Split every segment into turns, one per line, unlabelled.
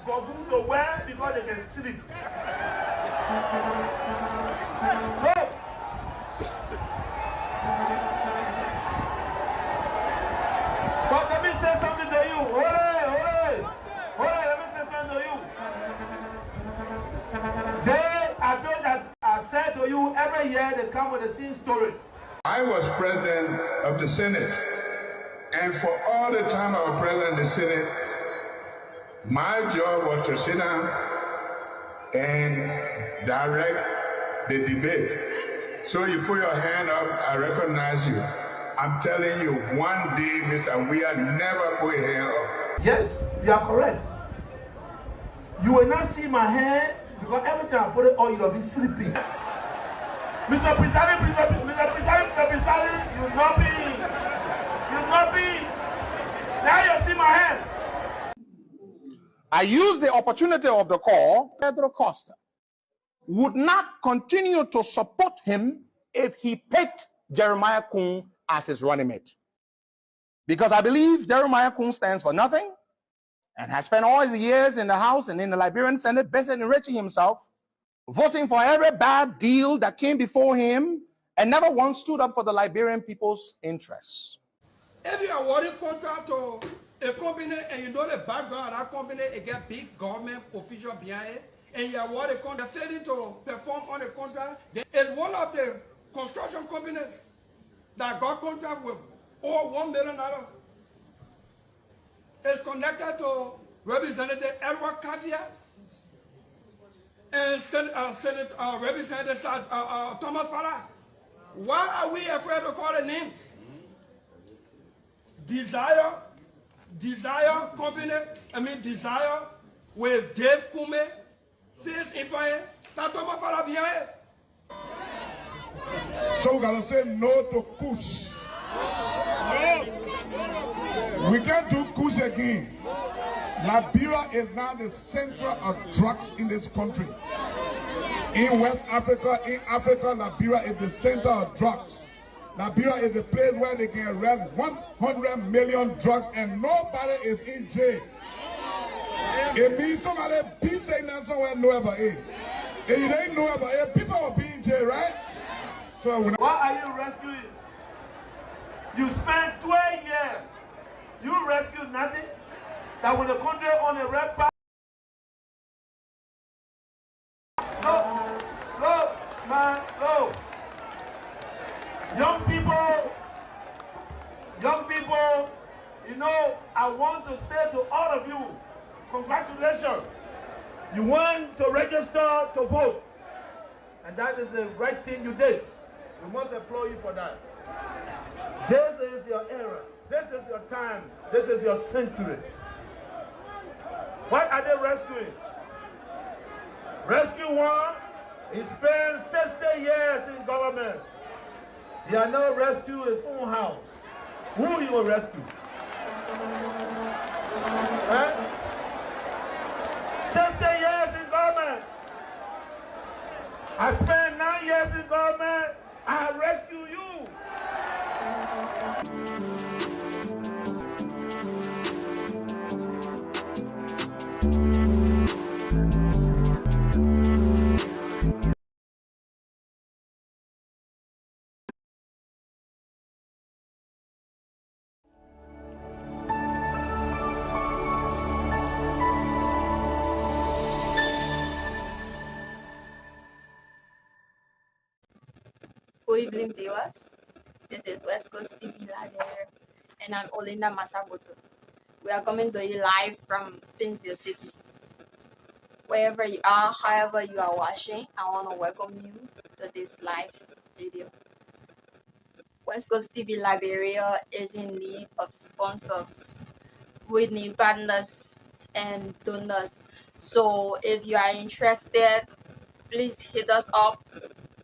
Go to where because they can sleep. Go. But let me say something to you. Hold on, let me say something to you. I said to you, every year they come with the same story.
I was president of the Senate, and for all the time I was president of the Senate, my job was to sit down and direct the debate. So you put your hand up, I recognize you. I'm telling you, one day, Mr. We have never put your hand up.
Yes, you are correct. You will not see my hand because every time I put it on, you will be sleeping. Mr. President, you will not be. You will not be. Now you see my hand.
I used the opportunity of the call. Pedro Costa would not continue to support him if he picked Jeremiah Kun as his running mate. Because I believe Jeremiah Kun stands for nothing and has spent all his years in the House and in the Liberian Senate busy enriching himself, voting for every bad deal that came before him, and never once stood up for the Liberian people's interests.
If you are awarding contract to a company and you know the background of that company, it get big government official behind it, and you award a contract, failing to perform on the contract, then it's one of the construction companies that got contract with over $1 million. It's connected to Representative Edward Katia and Representative Thomas Farah. Why are we afraid to call the names? Desire company, Desire with Dave Kume, face in fire, now Thomas Farah behind it.
So we're gonna say no to Kush. We can't do Kush again. Liberia is now the center of drugs in this country. In West Africa, Liberia is the center of drugs. Liberia is the place where they can arrest 100 million drugs and nobody is in jail. It means somebody be saying that somewhere know about it. If you didn't know about it, people will be in jail, right? So
why are you rescuing? You spent 12 years. You rescued nothing. That when the country on a red path. No, man, no. Young people, you know, I want to say to all of you, congratulations. You went to register to vote. And that is the right thing you did. We must applaud you for that. This is your era. This is your time. This is your century. What are they rescuing? Rescue one, he spent 60 years in government. He are now rescue his own house. Who he will rescue? Right? 60 years in government. I spent 9 years in government. I rescue you.
Good evening, viewers. This is West Coast TV Liberia, and I'm Olinda Masaboto. We are coming to you live from Finsville City. Wherever you are, however you are watching, I want to welcome you to this live video. West Coast TV Liberia is in need of sponsors. We need partners and donors. So if you are interested, please hit us up.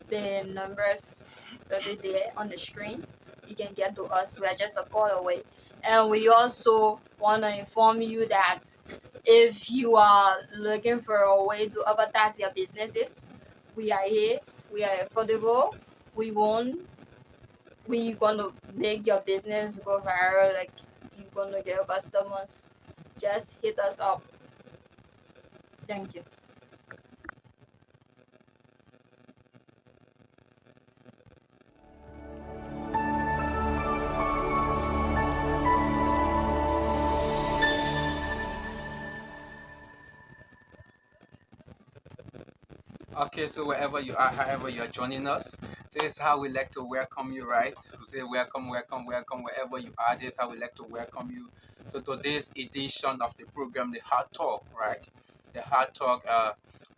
The numbers will be there on the screen. you can get to us. We are just a call away. And we also want to inform you that if you are looking for a way to advertise your businesses, we are here. We are affordable. We won't. We gonna make your business go viral. Like you gonna get customers. Just hit us up. Thank you.
Okay, so wherever you are, however you are joining us, this is how we like to welcome you, right? We say welcome, welcome, welcome, wherever you are. This is how we like to welcome you to today's edition of the program, The Hard Talk, right? The Hard Talk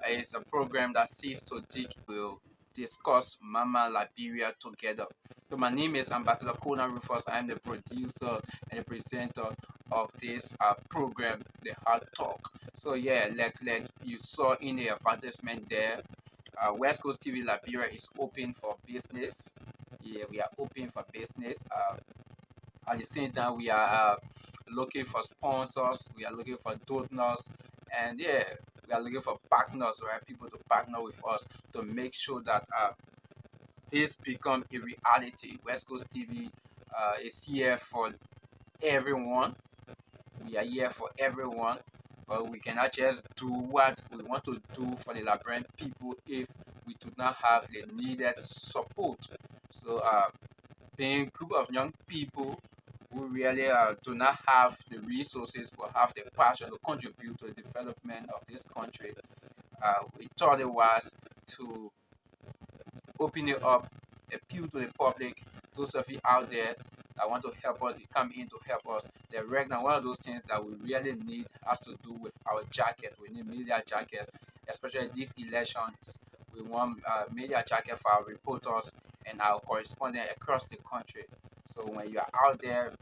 is a program that seeks to dig, will discuss Mama Liberia together. So my name is Ambassador Conan Rufus. I am the producer and the presenter of this program, The Hard Talk. So yeah, like you saw in the advertisement there, West Coast TV Liberia is open for business. Yeah, we are open for business. At the same time, we are looking for sponsors. We are looking for donors, and yeah, we are looking for partners, right? People to partner with us to make sure that this become a reality. West Coast TV is here for everyone. We are here for everyone, but we cannot just do what we want to do for the Liberian people if we do not have the needed support. So, being a group of young people who really do not have the resources but have the passion to contribute to the development of this country, we thought it was to open it up, appeal to the public. Those of you out there that want to help us, you come in to help us. The right now, one of those things that we really need has to do with our jacket. We need media jackets, especially these elections. We want media jacket for our reporters and our correspondents across the country. So when you are out there,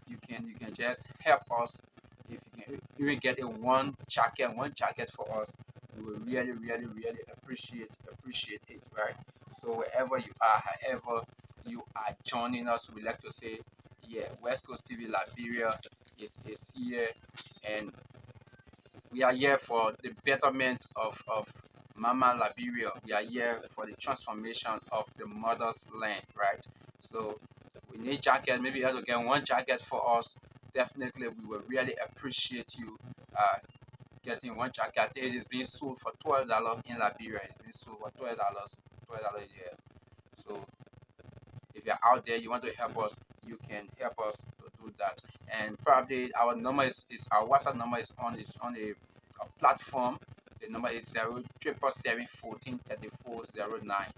you can just help us. If you can even get a one jacket for us, we will really appreciate it, right? So wherever you are, however you are joining us, we like to say, yeah, West Coast TV Liberia is here, and we are here for the betterment of Mama Liberia. We are here for the transformation of the mother's land, right? So we need jacket. Maybe you have to get one jacket for us. Definitely, we will really appreciate you getting one jacket. It is being sold for $12 in Liberia. It's being sold for $12 a year. So if you're out there, you want to help us, you can help us to do that. And probably our number is our WhatsApp number is on a platform. The number is 0777143409.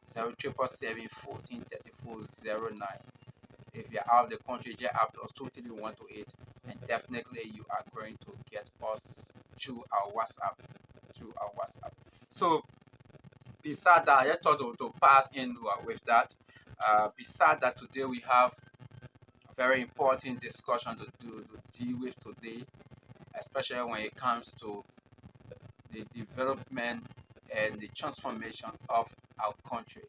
0777143409. If you're out of the country, just app plus 23128, and definitely you are going to get us through our WhatsApp. So beside that, I just thought to pass in with that. Beside that, today we have a very important discussion to deal with today, especially when it comes to the development and the transformation of our country.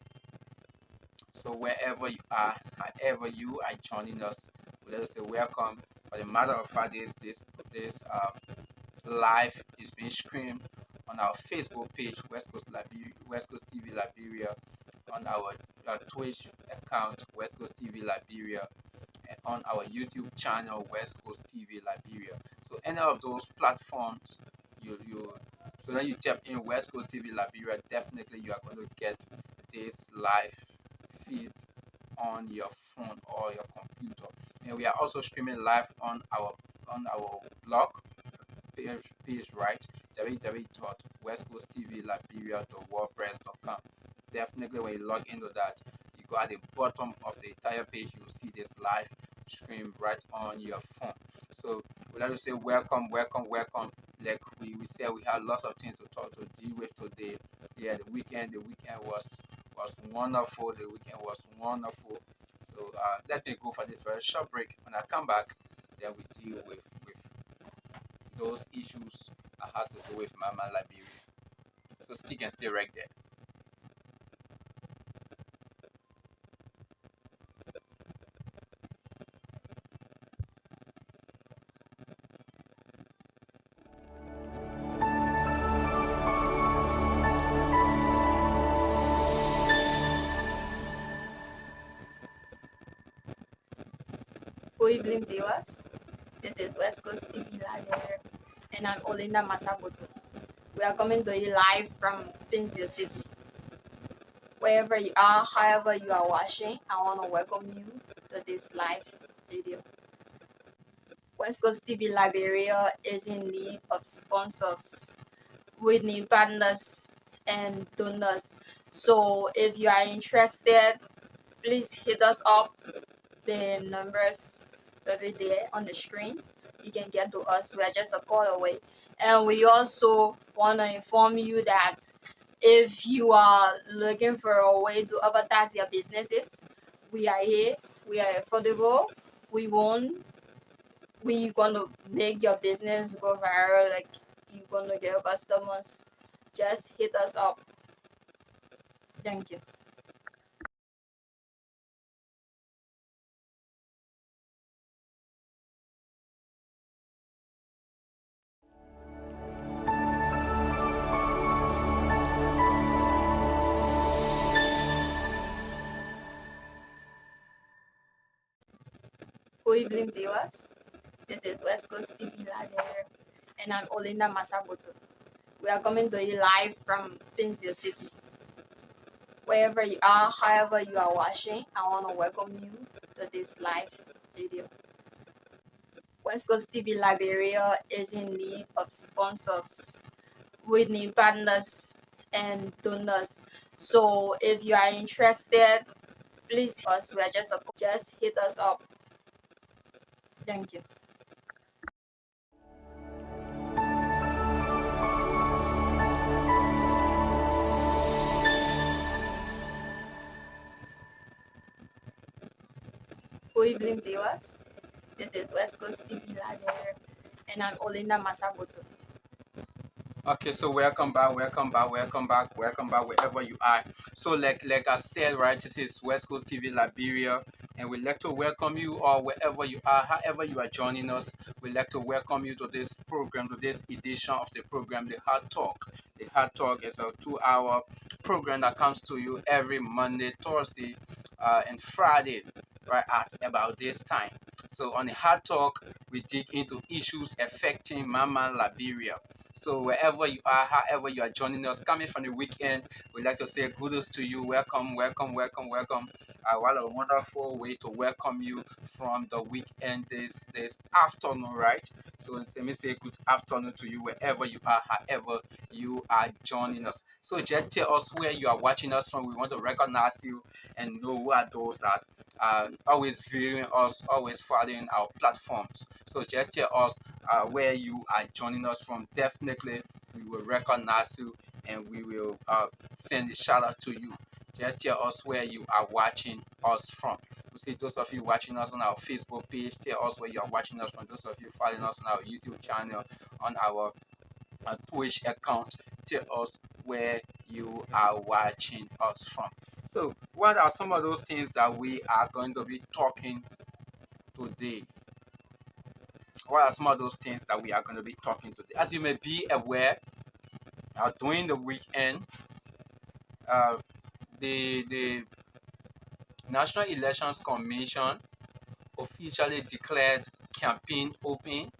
So wherever you are, however you are joining us, let us say welcome. For the matter of fact, this live is being streamed on our Facebook page, West Coast TV Liberia, on our Twitch account, West Coast TV Liberia, and on our YouTube channel, West Coast TV Liberia. So any of those platforms, so when you tap in West Coast TV Liberia, definitely you are going to get this live feed on your phone or your computer. And we are also streaming live on our blog page, right? www.westcoasttvliberia.wordpress.com. Definitely when you log into that, you go at the bottom of the entire page, you will see this live stream right on your phone. So we like to say welcome. Like we said, we had lots of things to deal with today. Yeah, the weekend was wonderful. So let me go for this very short break. When I come back, then we deal with those issues that has to do with Mama Liberia. So stick and stay right there.
Good evening, viewers. This is West Coast TV Liberia, and I'm Olinda Masaboto. We are coming to you live from Finsville City. Wherever you are, however you are watching, I want to welcome you to this live video. West Coast TV Liberia is in need of sponsors. We need partners and donors. So if you are interested, please hit us up. The numbers will be there on the screen. You can get to us. We are just a call away. And we also want to inform you that if you are looking for a way to advertise your businesses, we are here. We are affordable. We're gonna make your business go viral. Like, you're gonna get customers. Just hit us up. Thank you. Good evening, viewers. This is West Coast TV Liberia, and I'm Olinda Masaboto. We are coming to you live from Finsville City. Wherever you are, however you are watching, I want to welcome you to this live video. West Coast TV Liberia is in need of sponsors. We need partners and donors. So if you are interested, please us. We are just hit us up. Thank you. Good evening, viewers. This is West Coast TV Liberia, and I'm Olinda Masaboto.
Okay, so welcome back, wherever you are. So like I said, right, this is West Coast TV Liberia, and we'd like to welcome you all wherever you are, however you are joining us. We'd like to welcome you to this program, to this edition of the program, The Hard Talk. The Hard Talk is a 2-hour program that comes to you every Monday, Thursday, and Friday, right at about this time. So on the Hard Talk, we dig into issues affecting Mama Liberia. So wherever you are, however you are joining us, coming from the weekend, we'd like to say kudos to you. Welcome. What a wonderful way to welcome you from the weekend this afternoon, right? So let me say good afternoon to you wherever you are, however you are joining us. So just tell us where you are watching us from. We want to recognize you and know who are those that are always viewing us, always following our platforms. So just tell us where you are joining us from. Definitely we will recognize you and we will send a shout out to you. Just tell us where you are watching us from. We see those of you watching us on our Facebook page, tell us where you are watching us from. Those of you following us on our YouTube channel, on our Twitch account, tell us where you are watching us from. So what are some of those things that we are going to be talking today? What are some of those things that we are going to be talking today? As you may be aware, during the weekend, the National Elections Commission officially declared campaign open.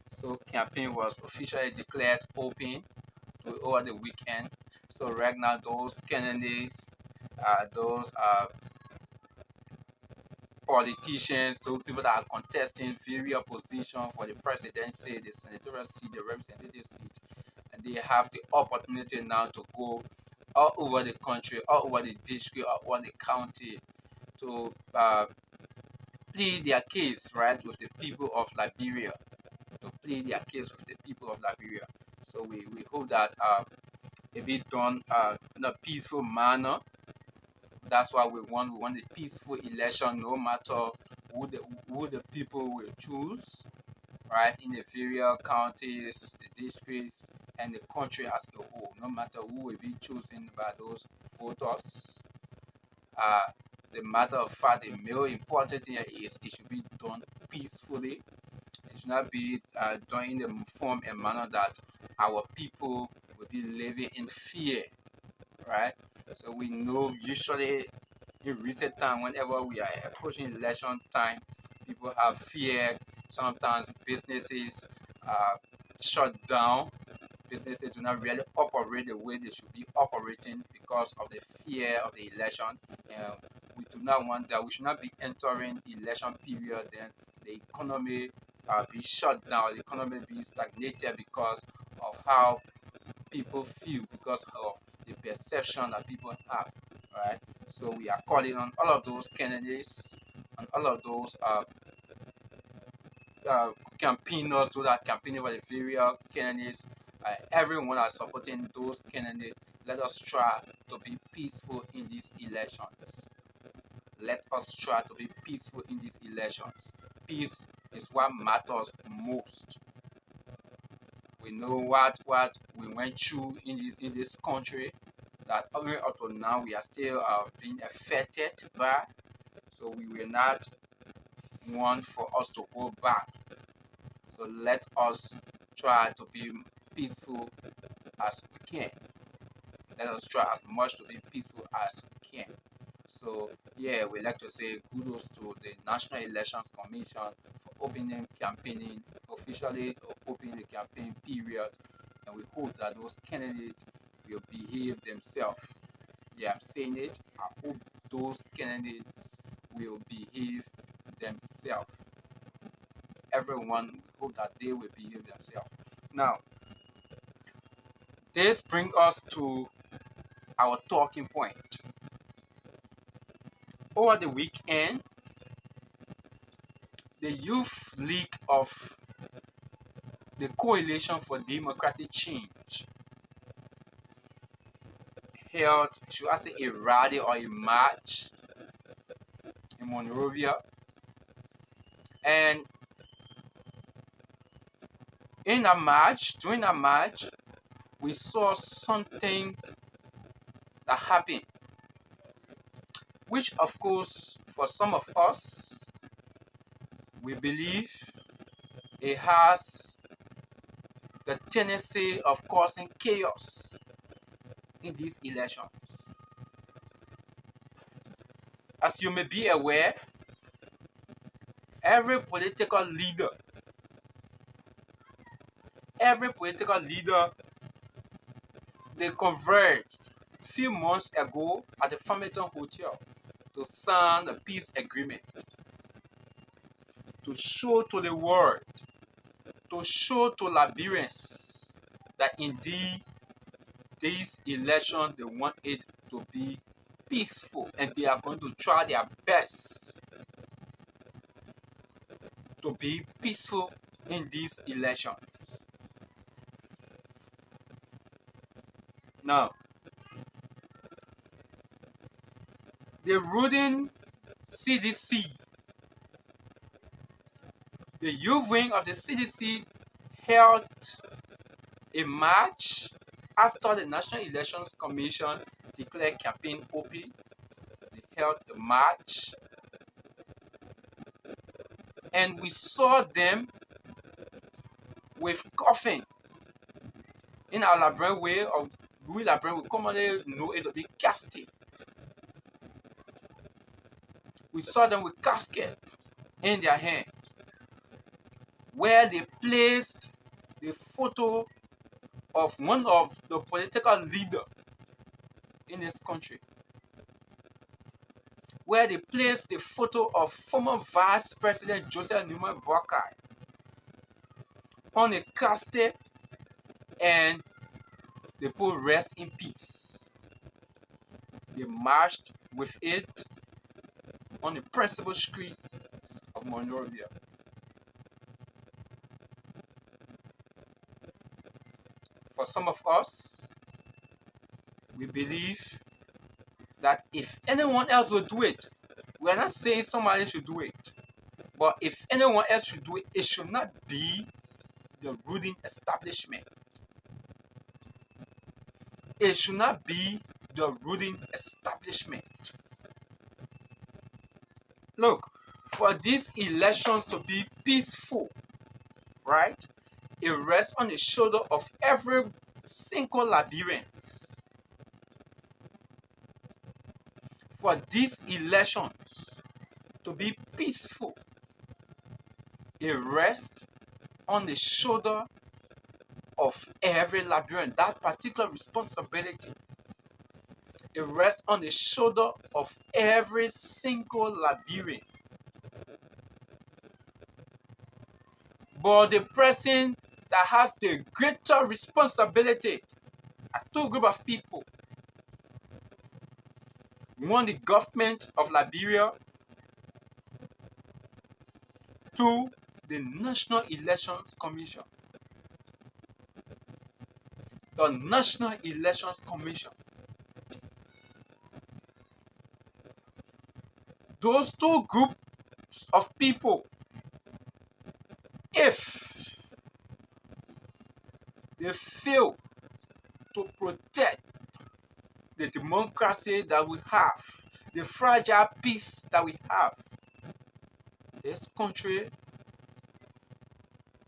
So campaign was officially declared open over the weekend. So right now, those candidates, those politicians, those people that are contesting various positions for the presidency, the senatorial seat, the representative seat, and they have the opportunity now to go all over the country, all over the district, all over the county to plead their case, right, with the people of Liberia, to plead their case with the people of Liberia. So we hope that it be done in a peaceful manner. That's why we want a peaceful election, no matter who the people will choose, right, in the various counties, the districts, and the country as a whole. No matter who will be chosen by those voters. The matter of fact, the more important thing is it should be done peacefully. It should not be done in the form and manner that our people will be living in fear, right? So we know usually in recent time, whenever we are approaching election time, People have fear. Sometimes businesses shut down. Businesses do not really operate the way they should be operating because of the fear of the election. And we do not want that. We should not be entering election period, then the economy be shut down, the economy be stagnated because of how people feel, because of the perception that people have, right? So we are calling on all of those candidates and all of those campaigners, those that are campaigning for the various candidates, everyone are supporting those candidates. Let us try to be peaceful in these elections. Let us try to be peaceful in these elections. Peace is what matters most. We know what we went through in this country, that even up to now we are still being affected by. So we will not want for us to go back. So let us try to be peaceful as we can. Let us try as much to be peaceful as we can. So yeah, we like to say kudos to the National Elections Commission for opening campaigning, officially opening the campaign period, and we hope that those candidates will behave themselves. Yeah, I'm saying it. I hope those candidates will behave themselves. Everyone, we hope that they will behave themselves. Now, this brings us to our talking point. Over the weekend, the Youth League of the Coalition for Democratic Change held, should I say, a rally or a march in Monrovia. And in a march, during a march, we saw something that happened, which of course, for some of us, we believe it has the tendency of causing chaos in these elections. As you may be aware, every political leader, they converged a few months ago at the Farmington Hotel to sign a peace agreement, to show to the world, to show to Liberians that indeed this election, they want it to be peaceful, and they are going to try their best to be peaceful in these elections. Now, the ruling CDC, the youth wing of the CDC, held a march after the National Elections Commission declared campaign open. They held a march, and we saw them with coffin. In our Liberian way, or we Liberian, we commonly know it to be casket. We saw them with casket in their hand, where they placed the photo of one of the political leaders in this country, where they placed the photo of former Vice President Joseph Newman Boakai on a casket, and they put rest in peace. They marched with it on the principal street of Monrovia. For some of us, we believe that if anyone else will do it, we are not saying somebody should do it, but if anyone else should do it, it should not be the ruling establishment. It should not be the ruling establishment. Look, for these elections to be peaceful, right, it rests on the shoulder of every single Liberian. For these elections to be peaceful, It rests on the shoulder of every Liberian. That particular responsibility, it rests on the shoulder of every single Liberian. But the person that has the greater responsibility are two groups of people. One, the government of Liberia. Two, the National Elections Commission. The National Elections Commission. Those two groups of people, if they fail to protect the democracy that we have, the fragile peace that we have, this country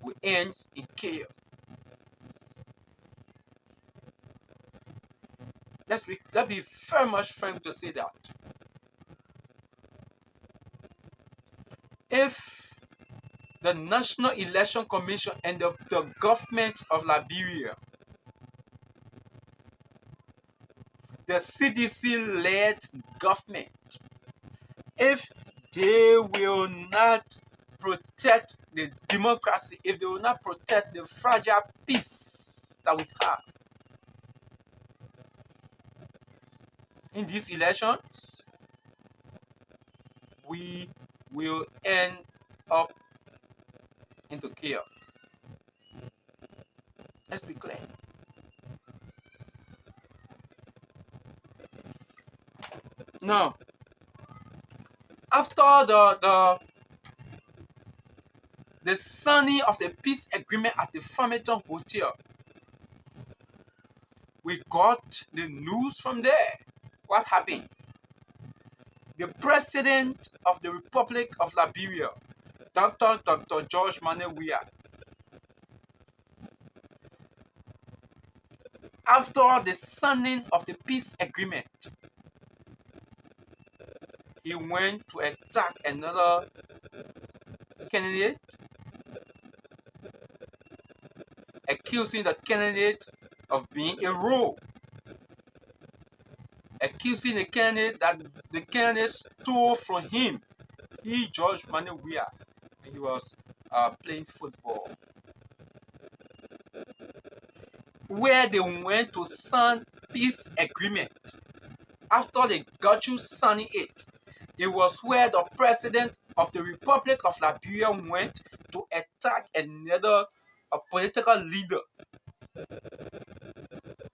will end in chaos. Let's be very much frank to say that. If the National Election Commission and the government of Liberia, the CDC-led government, if they will not protect the democracy, if they will not protect the fragile peace that we have in these elections, we will end up into chaos. Let's be clear. Now, after the signing of the peace agreement at the Farmington Hotel, we got the news from there. What happened? The President of the Republic of Liberia, Dr. George Manuel Weah, after the signing of the peace agreement, he went to attack another candidate, accusing the candidate of being a rogue, accusing the candidate that the candidate stole from him. He, George Manuel Weah, and he was playing football. Where they went to sign peace agreement, after they got you signing it, it was where the President of the Republic of Liberia went to attack another political leader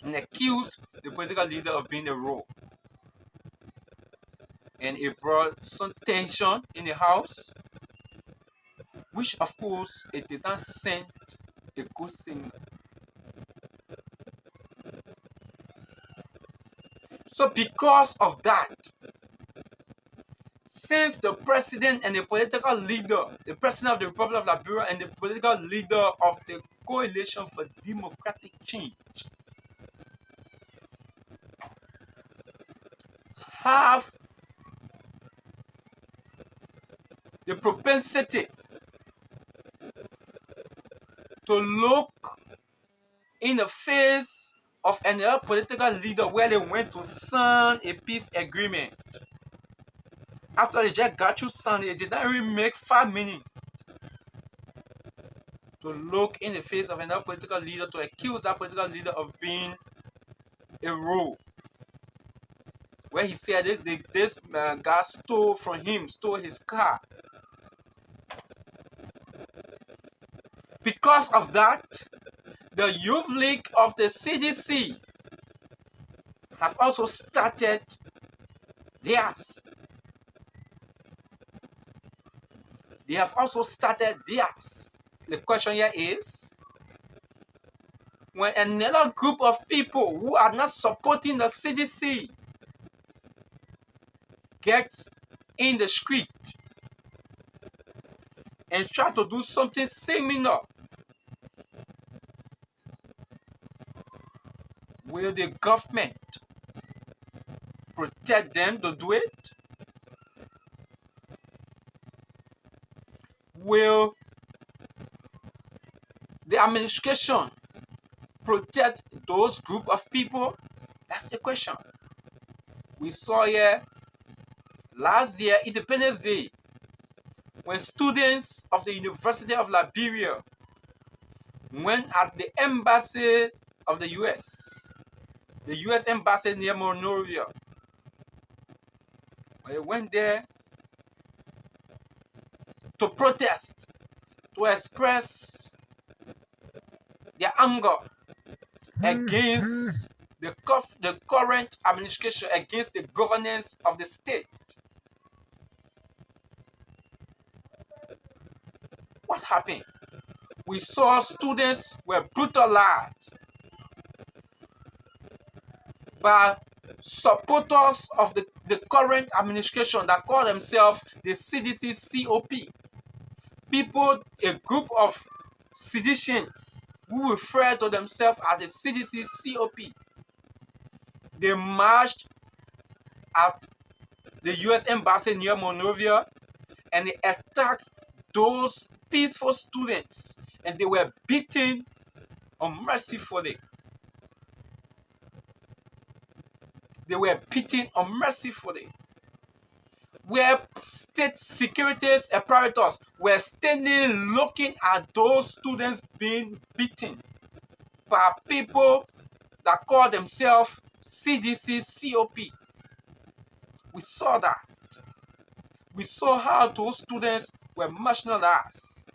and accused the political leader of being a rogue. And it brought some tension in the house, which of course it did not send a good signal. So because of that, since the president and the political leader, the president of the Republic of Liberia and the political leader of the Coalition for Democratic Change have the propensity to look in the face of another political leader where they went to sign a peace agreement. After they just got you signed, it did not really make 5 minutes to look in the face of another political leader, to accuse that political leader of being a rogue. Where he said this guy stole from him, stole his car. Because of that, the Youth League of the CDC have also started theirs. They have also started theirs. The question here is, when another group of people who are not supporting the CDC gets in the street and try to do something similar, will the government protect them to do it? Will the administration protect those group of people? That's the question. We saw here last year, Independence Day, when students of the University of Liberia went at the embassy of the US embassy near Monrovia. They went there to protest, to express their anger against the current administration, against the governance of the state. What happened? We saw students were brutalized by supporters of the current administration that call themselves the CDC COP. People, a group of seditionists who refer to themselves as the CDC COP. They marched at the US embassy near Monrovia and they attacked those peaceful students, and they were beaten unmercifully. They were beaten unmercifully. Where state security apparatus were standing looking at those students being beaten by people that call themselves CDC COP. We saw that. We saw how those students were marginalized.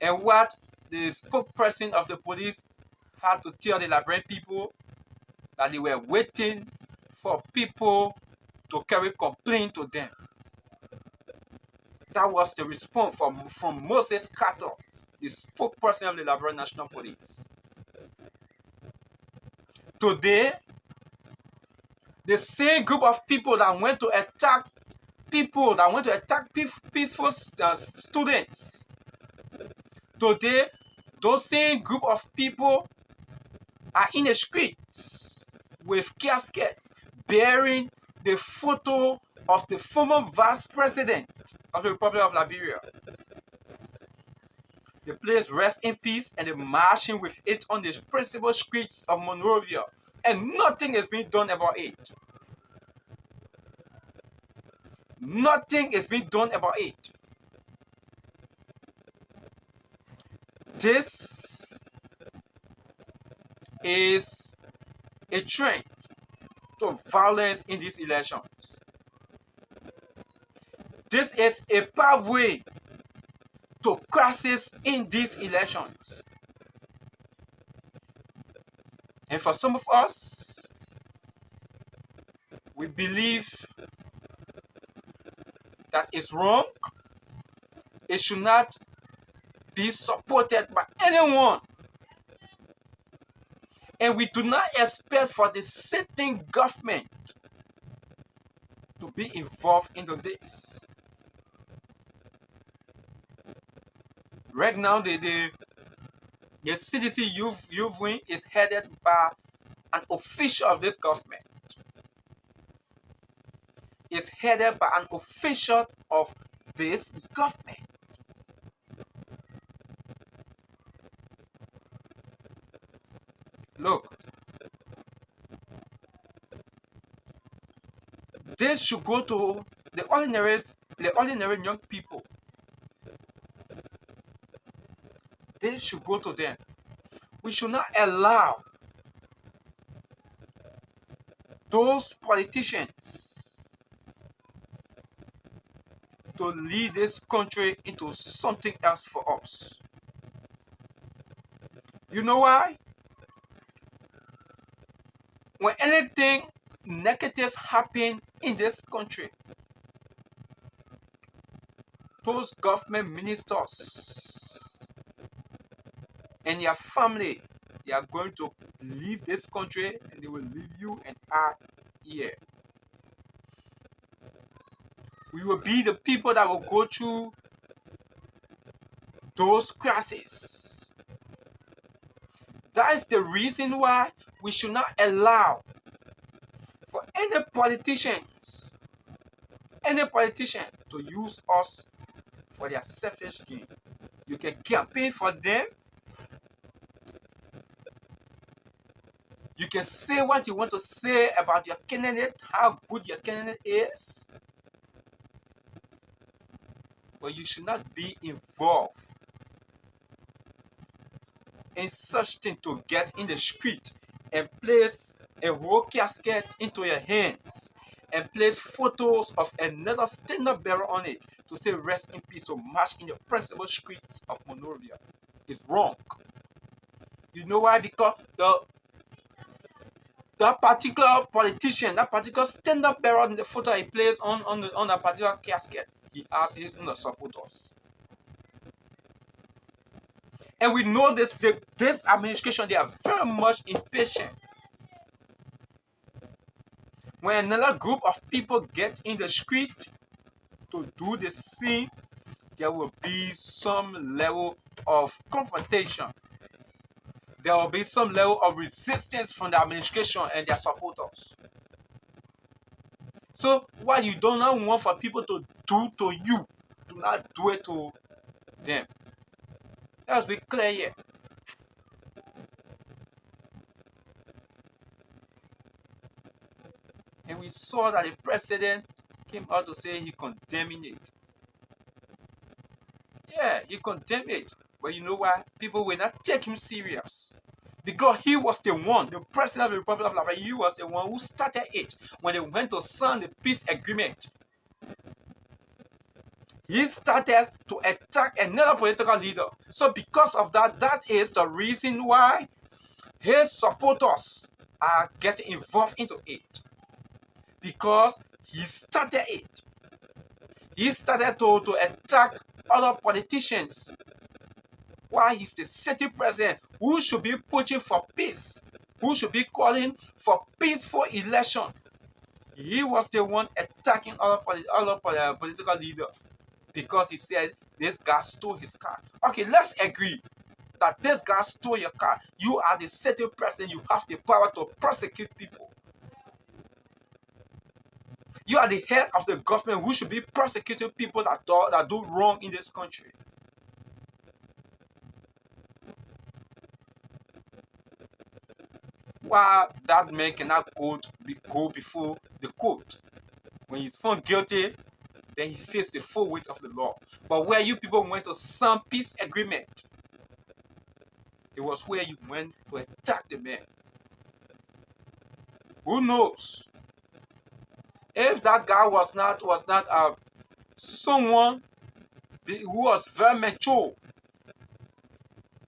And what the spokesperson of the police had to tell the Liberian people, that they were waiting for people to carry complaint to them. That was the response from Moses Carter, the spokesperson of the Liberian National Police. Today, the same group of people that went to attack peaceful students, today, those same group of people are in the streets with caskets bearing the photo of the former vice president of the Republic of Liberia. The place rest in peace, and they're marching with it on the principal streets of Monrovia, and nothing is being done about it. Nothing is being done about it. This is a trend to violence in these elections. This is a pathway to crisis in these elections. And for some of us, we believe that it's wrong. It should not be supported by anyone. And we do not expect for the sitting government to be involved into this. Right now, the CDC youth wing is headed by an official of this government. It's headed by an official of this government. Look, this should go to the ordinary young people. This should go to them. We should not allow those politicians to lead this country into something else for us. You know why? When anything negative happens in this country, those government ministers and their family, they are going to leave this country, and they will leave you and I here. We will be the people that will go through those crises. That is the reason why we should not allow for any politician to use us for their selfish gain. You can campaign for them. You can say what you want to say about your candidate, how good your candidate is. But you should not be involved in such thing to get in the street and place a whole casket into your hands and place photos of another stand-up bearer on it to say rest in peace, to march in the principal streets of Monrovia. It's wrong. You know why? Because that particular politician, that particular stand-up bearer in the photo he plays on that particular casket, he has his own supporters. And we know this administration, they are very much impatient. When another group of people get in the street to do the same, there will be some level of confrontation. There will be some level of resistance from the administration and their supporters. So what you do not want for people to do to you, do not do it to them. Let's be clear here. And we saw that the president came out to say he condemning it. Yeah, he condemned it. But you know why? People will not take him serious. Because he was the one, the president of the Republic of Liberia, he was the one who started it when they went to sign the peace agreement. He started to attack another political leader. So because of that, that is the reason why his supporters are getting involved into it. Because he started it. He started to attack other politicians. Why he's the city president who should be pushing for peace, who should be calling for peaceful election. He was the one attacking other political leaders because he said this guy stole his car. Okay, let's agree that this guy stole your car. You are the city president. You have the power to prosecute people. You are the head of the government who should be prosecuting people that do wrong in this country. Why that man cannot go before the court? When he's found guilty, then he faces the full weight of the law. But where you people went to some peace agreement, it was where you went to attack the man. Who knows? If that guy was not someone who was very mature,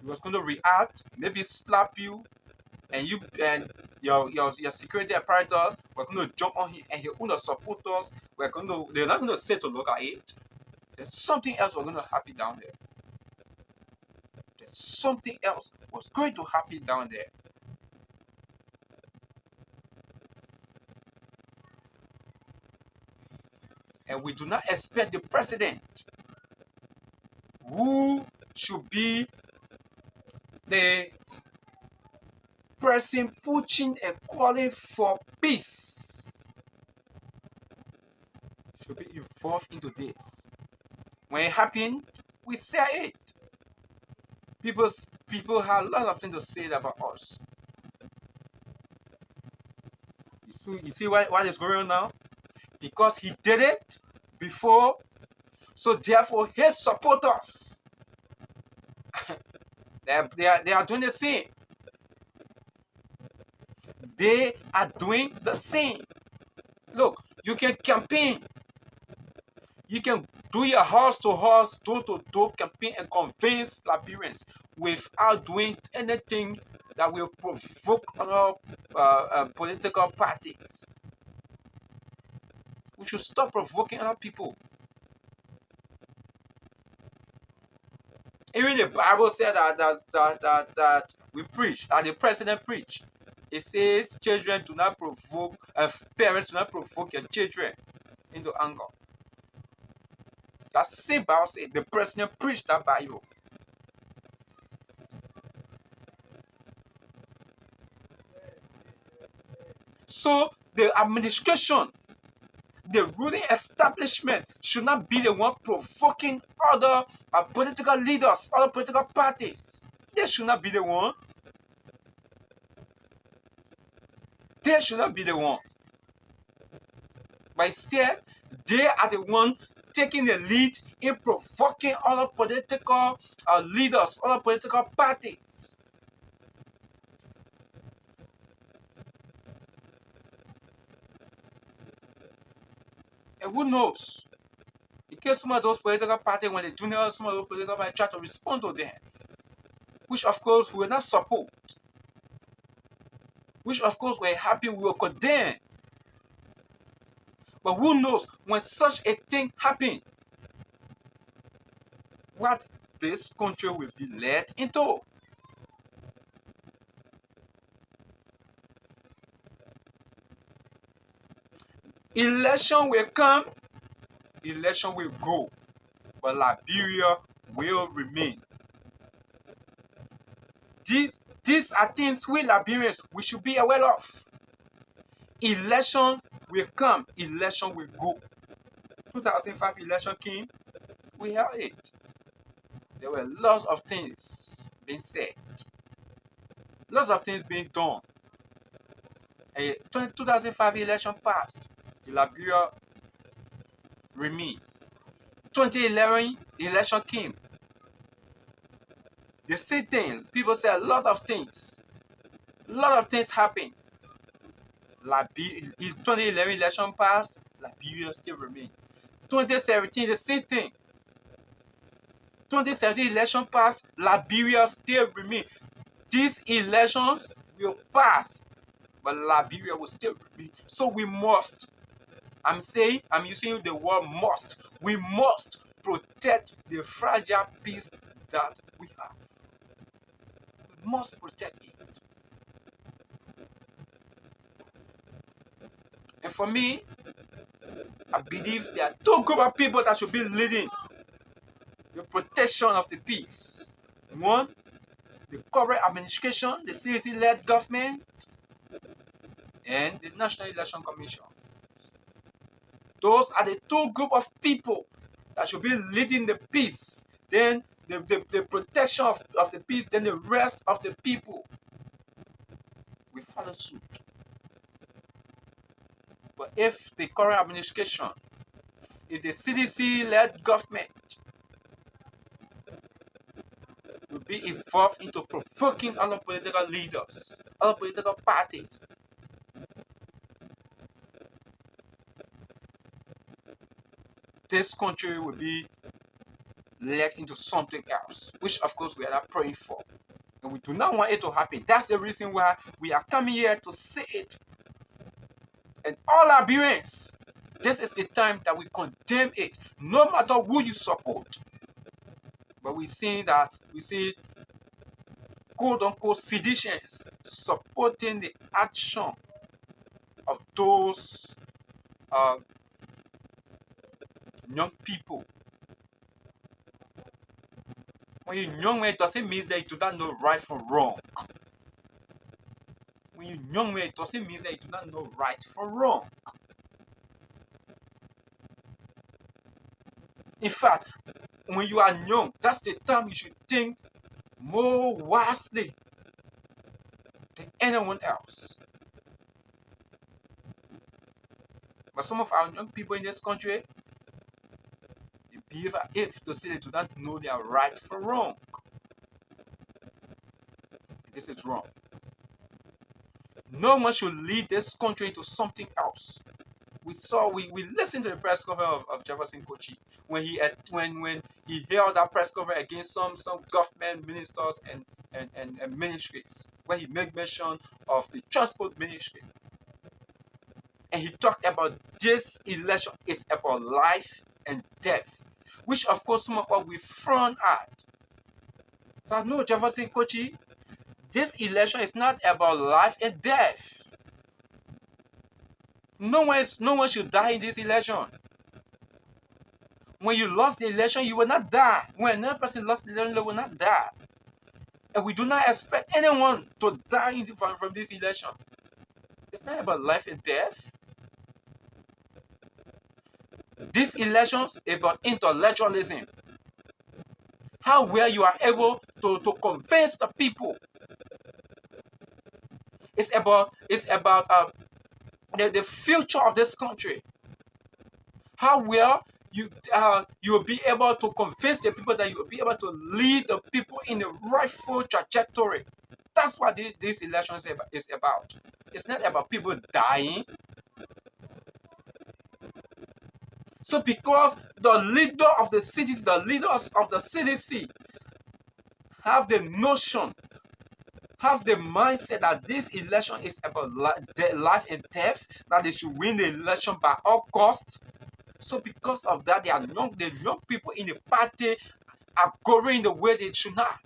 he was going to react, maybe slap you, and you and your security apparatus were going to jump on him, and your own supporters they're not going to say to look at it. There's something else was going to happen down there. There's something else was going to happen down there. And we do not expect the president, who should be the person pushing and calling for peace, should be involved into this. When it happened, we say it. People have a lot of things to say about us. You see what is going on now? Because he did it before, so therefore his supporters they are doing the same. They are doing the same. Look, you can campaign. You can do your house-to-house, door-to-door campaign and convince Liberians without doing anything that will provoke other political parties. We should stop provoking other people. Even the Bible said that we preach, that the president preach. It says children do not provoke, parents do not provoke your children into anger. That same Bible said the president preached that Bible. So the administration The ruling establishment should not be the one provoking other political leaders, other political parties. They should not be the one. They should not be the one. But instead, they are the one taking the lead in provoking other political leaders, other political parties. And who knows? In case some of those political parties, when they do know, some of those political parties try to respond to them, which of course we will not support, which of course we're happy, we will condemn. But who knows, when such a thing happens, what this country will be led into. Election will come, election will go, but Liberia will remain. These are things we Liberians we should be aware of. Election will come, election will go. 2005 election came, we heard it. There were lots of things being said, lots of things being done. And 2005 election passed, Liberia remained. 2011 election came. The same thing, people say a lot of things. A lot of things happened. 2011 election passed, Liberia still remained. 2017, the same thing. 2017 election passed, Liberia still remained. These elections will pass, but Liberia will still remain. So we must, I'm using the word must. We must protect the fragile peace that we have. We must protect it. And for me, I believe there are two groups of people that should be leading the protection of the peace. One, the current administration, the CAC-led government, and the National Election Commission. Those are the two groups of people that should be leading the peace. Then the protection of the peace, then the rest of the people will follow suit. But if the current administration, if the CDC-led government will be involved into provoking other political leaders, other political parties, this country will be led into something else, which of course we are not praying for. And we do not want it to happen. That's the reason why we are coming here to say it. And all Liberians, this is the time that we condemn it, no matter who you support. But we see quote-unquote seditionists supporting the action of those young people. When you're young, it doesn't mean that you do not know right from wrong. When you're young, it doesn't mean that you do not know right from wrong. In fact, when you are young, that's the time you should think more wisely than anyone else. But some of our young people in this country, they behave as if to say they do not know their right from wrong. This is wrong. No one should lead this country into something else. We listened to the press conference of Jefferson Kochi when he held that press conference against some government ministers and ministries, where he made mention of the transport ministry. And he talked about this election is about life and death, which of course some of us we frown at. But no, Jefferson Kochi, this election is not about life and death. No one should die in this election. When you lost the election, you will not die. When another person lost the election, they will not die. And we do not expect anyone to die from this election. It's not about life and death. these elections about intellectualism. How well you are able to convince the people. It's about the future of this country. How well you'll be able to convince the people that you'll be able to lead the people in the rightful trajectory. That's what this election is about. It's not about people dying. So because the leader of the cities, the leaders of the CDC have the notion, have the mindset that this election is about life and death, that they should win the election by all costs. So because of that, the young people in the party are going the way they should not.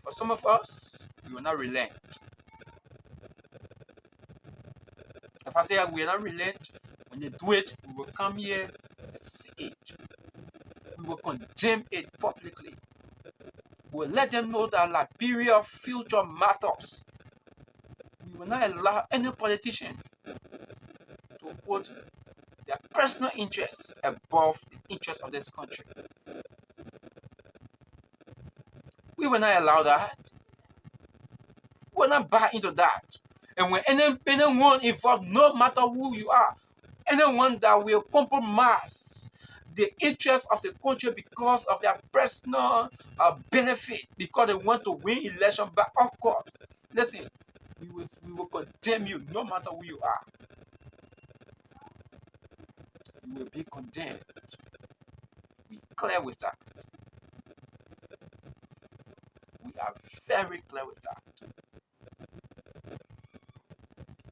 For some of us, we will not relent. If I say we will not relent, when they do it, we will come here and see it. We will condemn it publicly. We will let them know that Liberia's future matters. We will not allow any politician to put their personal interests above the interests of this country. We will not allow that. We will not buy into that. And when anyone involved, no matter who you are, anyone that will compromise the interests of the country because of their personal benefit, because they want to win election by all costs, listen, we will condemn you no matter who you are. You will be condemned. We clear with that. We are very clear with that.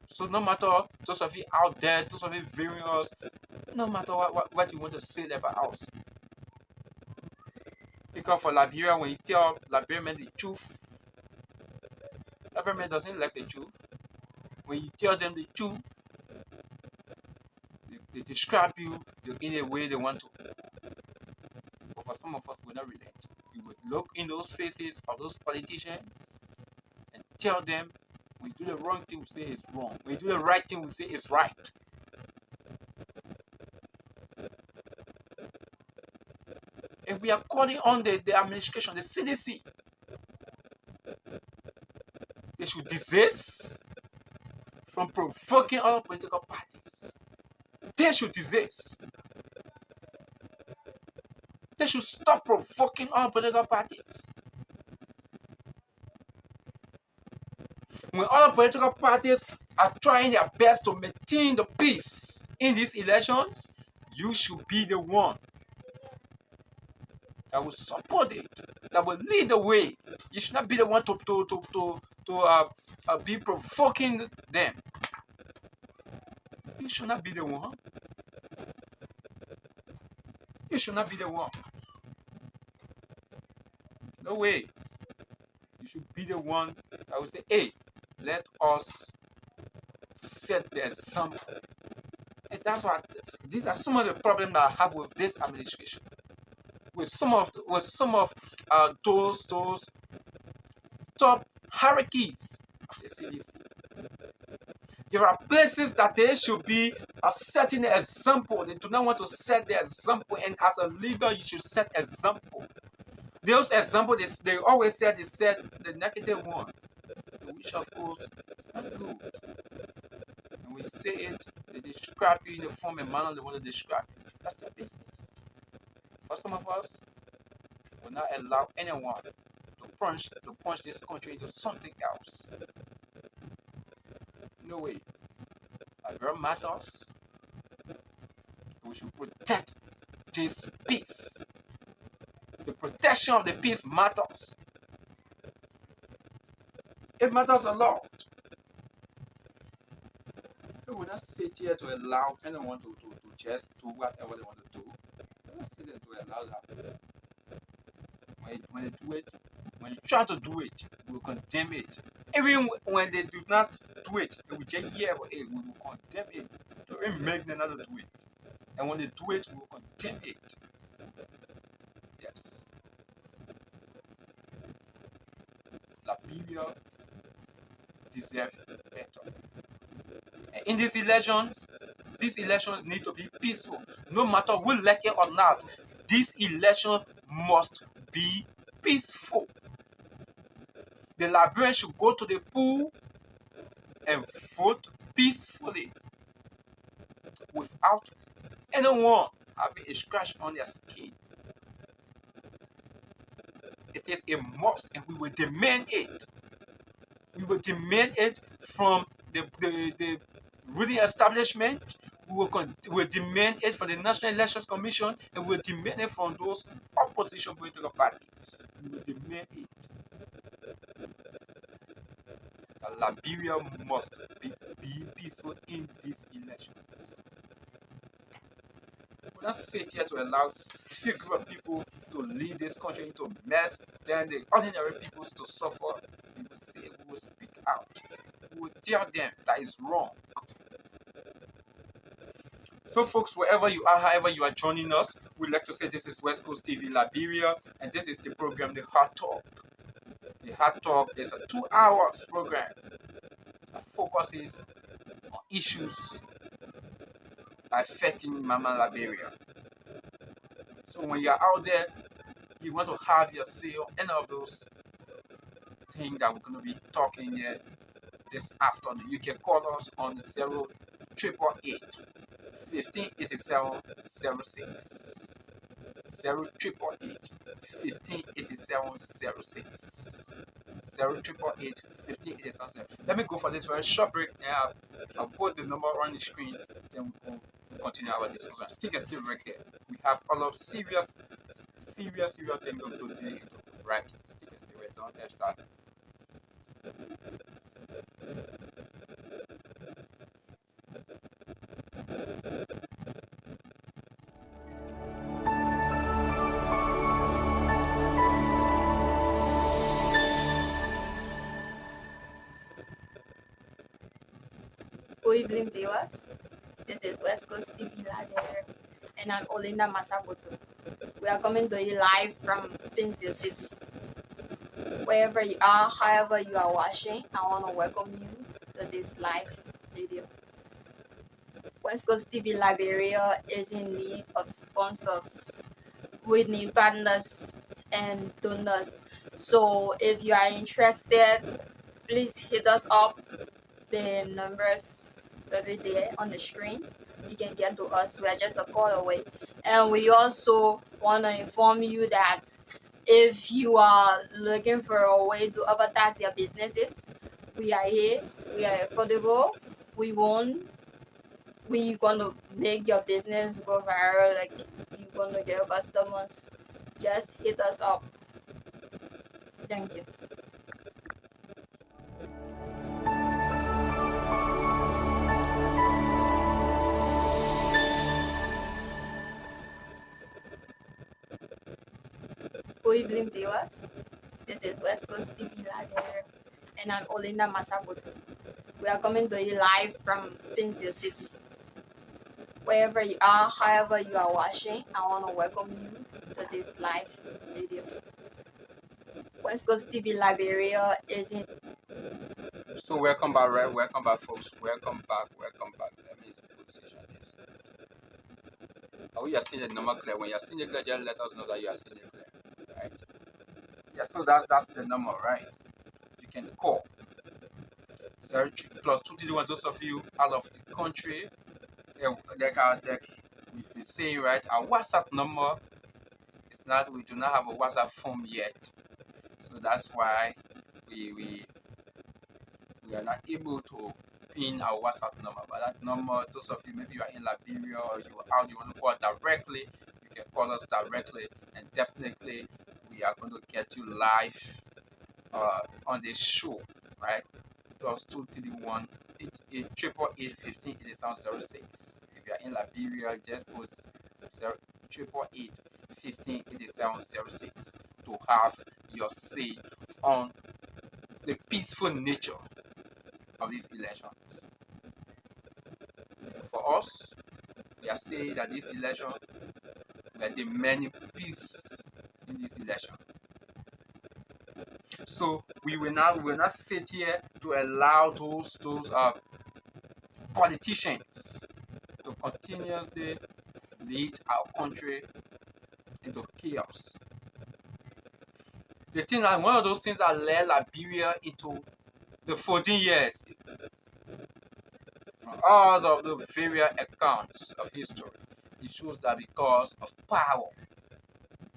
So no matter those of you out there, those of you viewing us, no matter what you want to say about us. Because for Liberia, when you tell Liberian men the truth, Liberian men doesn't like the truth. When you tell them the truth, they describe you in a way they want to. But for some of us, we will not relent. We would look in those faces of those politicians and tell them, when you do the wrong thing, we say it's wrong. When you do the right thing, we say it's right. And we are calling on the administration, the CDC. They should desist from provoking other political parties. They should desist. They should stop provoking other political parties. When other political parties are trying their best to maintain the peace in these elections, you should be the one that will support it, that will lead the way. You should not be the one to be provoking them. You should not be the one. You should not be the one. No way. You should be the one that will say, hey, let us set the example. And that's what these are some of the problems that I have with this administration. With some of those top hierarchies of the CDC. There are places that they should be setting an example. They do not want to set the example, and as a leader, you should set example. Those examples, they always said the negative one, which of course is not good. And when you say it, they describe you in the form and manner they want to describe you. That's their business. For some of us, we will not allow anyone to punch this country into something else. No way. Liberia matters. We should protect this peace. The protection of the peace matters. It matters a lot. We will not sit here to allow anyone to just do whatever they want to do. We will not sit here to allow that. When they do it, when you try to do it, we will condemn it. Even when they do not do it, we will just hear about it, we will condemn it. To even make them not do it. And when they do it, we will condemn it. Yes. Liberia deserves better. In these elections need to be peaceful. No matter who like it or not, this election must be peaceful. The Liberians should go to the pool and vote peacefully without anyone having a scratch on their skin. It is a must, and we will demand it. We will demand it from the ruling establishment. We will demand it from the National Elections Commission, and we will demand it from those opposition political parties. We will demand it. Liberia must be peaceful in these elections. We don't sit here to allow figure of people to lead this country into mess, then the ordinary people to suffer. We will say, we will speak out. We will tell them that is wrong. So folks, wherever you are, however you are joining us, we'd like to say this is West Coast TV Liberia, and this is the program, The Hot Talk. The Hot Talk is a 2-hour program that focuses on issues affecting Mama Liberia. So when you're out there, you want to have your say on any of those things that we're going to be talking here this afternoon. You can call us on the 0888 1587 06. 0888 1587 06. 0888 1587 06. Let me go for this very short break, and I'll put the number on the screen, then we'll continue our discussion. Stick right there. We have a lot of serious things to do into, right? Stick right, don't touch that.
Good evening, viewers. This is West Coast TV Liberia, and I'm Olinda Masaboto. We are coming to you live from Finsville City. Wherever you are, however you are watching, I want to welcome you to this live video. West Coast TV Liberia is in need of sponsors. We need partners and donors. So if you are interested, please hit us up. The numbers will be there on the screen. You can get to us. We are just a call away. And we also want to inform you that if you are looking for a way to advertise your businesses, we are here. We are affordable. We're gonna make your business go viral. Like, you're gonna get customers. Just hit us up. Thank you. Good evening, viewers. This is West Coast TV Liberia, and I'm Olinda Masaboto. We are coming to you live from Finsville City. Wherever you are, however you are watching, I want to welcome you to this live video. West Coast TV Liberia is in.
So welcome back, right? Welcome back, folks. Welcome back. Let me position this. Are you seeing the number clear? When you're seeing it clear, just let us know that you are seeing it clear. Right? Yeah, so that's the number, right? You can call. Plus 231. Those of you out of the country, like we've been saying, right? Our WhatsApp number is not. We do not have a WhatsApp form yet, so that's why we are not able to pin our WhatsApp number. But that number, those of you maybe you are in Liberia or you are out, you want to call directly, you can call us directly, and definitely we are going to get you live on this show, right? Plus 231 888 1587 06. If you are in Liberia, just post 888 1587 06 to have your say on the peaceful nature of these elections. For us, we are saying that this election, we are demanding peace in this election. So we will not sit here to allow those politicians to continuously lead our country into chaos. The thing that one of those things that led Liberia into the 14 years, from all of the various accounts of history, it shows that because of power,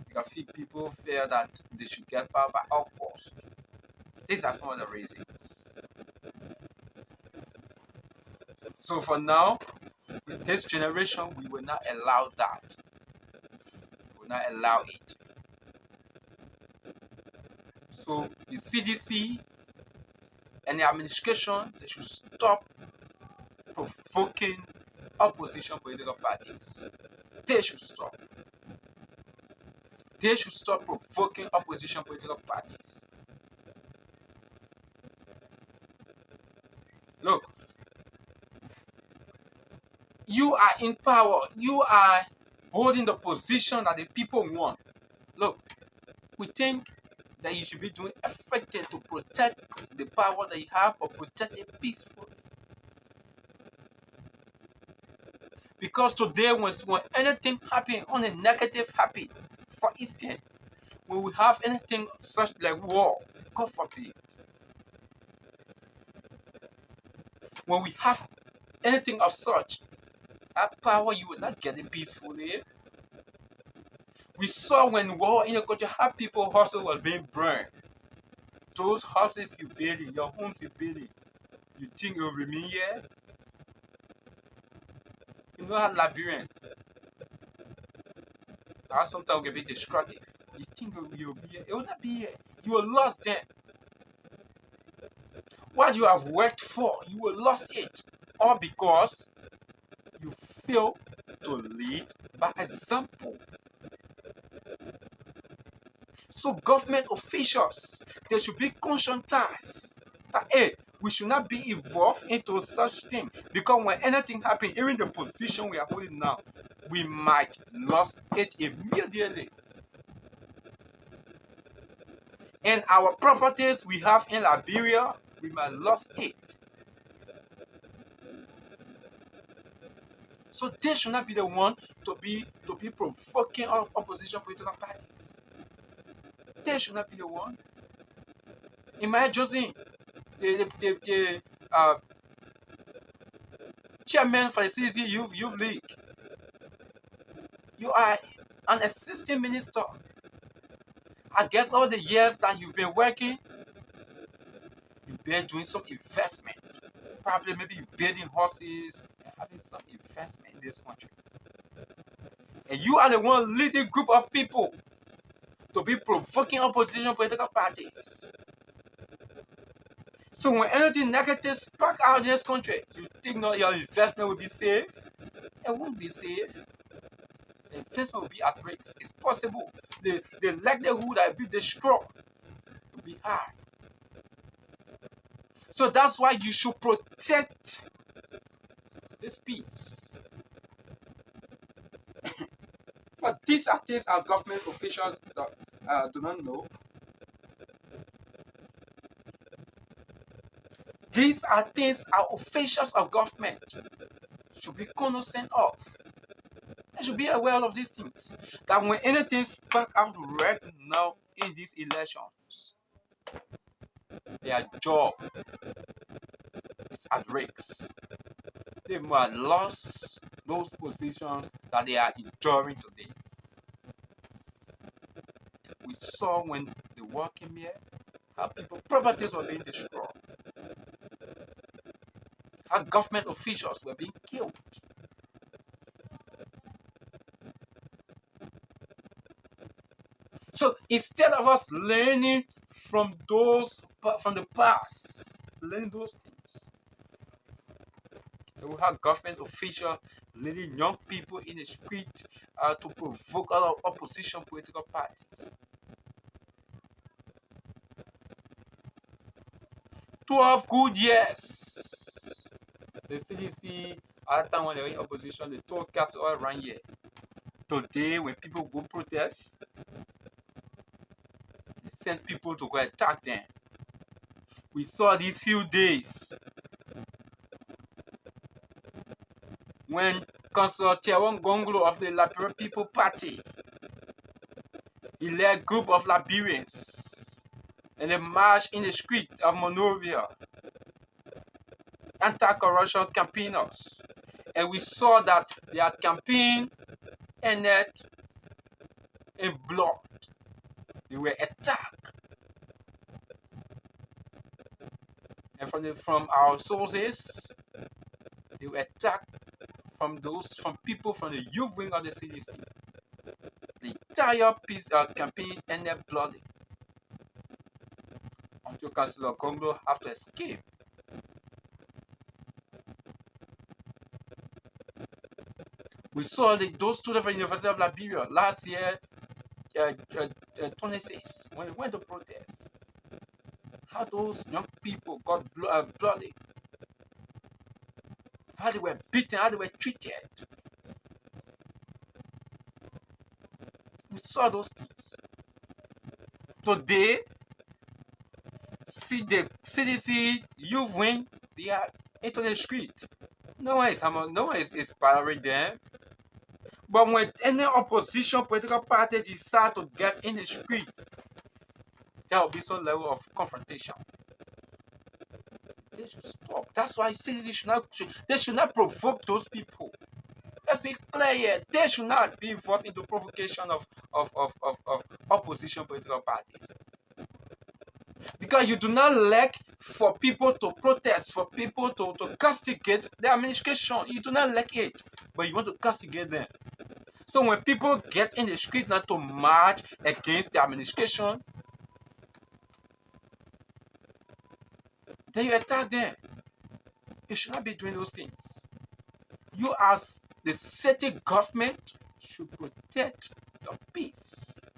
because people fear that they should get power by all costs. These are some of the reasons. So for now, with this generation, we will not allow that. We will not allow it. So the CDC and the administration, they should stop provoking opposition political parties. They should stop. They should stop provoking opposition political parties. Look, you are in power. You are holding the position that the people want. Look, we think that you should be doing everything to protect the power that you have, or protect it peacefully. Because today, when anything happens on a negative happen, for instance, when we have anything such like war, God forbid, when we have anything of such, that power you will not get it peacefully. We saw when war in the country, how people houses were being burned. Those houses you building, your homes you building, you think it will remain here? You know how Liberians are sometimes a bit destructive. You think it will be here? It will not be here. You will lose them. What you have worked for, you will lose it. All because you fail to lead by example. So government officials, they should be conscientized that, hey, we should not be involved into such thing, because when anything happens, even the position we are holding now, we might lose it immediately. And our properties we have in Liberia, we might lose it. So they should not be the one to be provoking opposition political parties. They should not be the one. Imagine Josie, the chairman for the CDC Youth League. You are an assistant minister. I guess all the years that you've been working, you've been doing some investment. Probably maybe you're building horses and having some investment in this country. And you are the one leading group of people to be provoking opposition political parties. So when anything negative spark out in this country, you think not your investment will be safe? It won't be safe. The investment will be at risk. It's possible. The likelihood that it will be destroyed will be high. So that's why you should protect this peace. But these are things our government officials do not know. These are things our officials of government should be cognizant of. They should be aware of these things. That when anything spark out right now in these elections, their job is at risk. They might lose those positions that they are enjoying today. We saw when the war came here, how people's properties were being destroyed. How government officials were being killed. So instead of us learning from the past, learning those things, we have government officials leading young people in the street to provoke other opposition political parties. 12 good years. The CDC, at the time when they were in opposition, they told cast all around here. Today, when people go protest, they send people to go attack them. We saw these few days when Councillor Tiawan Gonglo of the Liberia People Party, he led a group of Liberians and they marched in the street of Monrovia, anti-corruption campaigners. And we saw that their campaign ended in blood. They were attacked. And from our sources, they were attacked from people from the youth wing of the CDC. The entire campaign ended bloody until Councillor Gonglo have to escape. We saw those students from the University of Liberia last year, 26, when they went to protest. How those young people got bloody. How they were beaten, how they were treated. We saw those things. Today, see the CDC youth wing, they are into the street. No one is bothering them. But when any opposition political party decide to get in the street, there will be some level of confrontation. They should stop. That's why they should not provoke those people. Let's be clear here. They should not be involved in the provocation of opposition political parties. Because you do not like for people to protest, for people to castigate the administration. You do not like it, but you want to castigate them. So when people get in the street now to march against the administration, then you attack them. You should not be doing those things. You as the city government should protect the peace.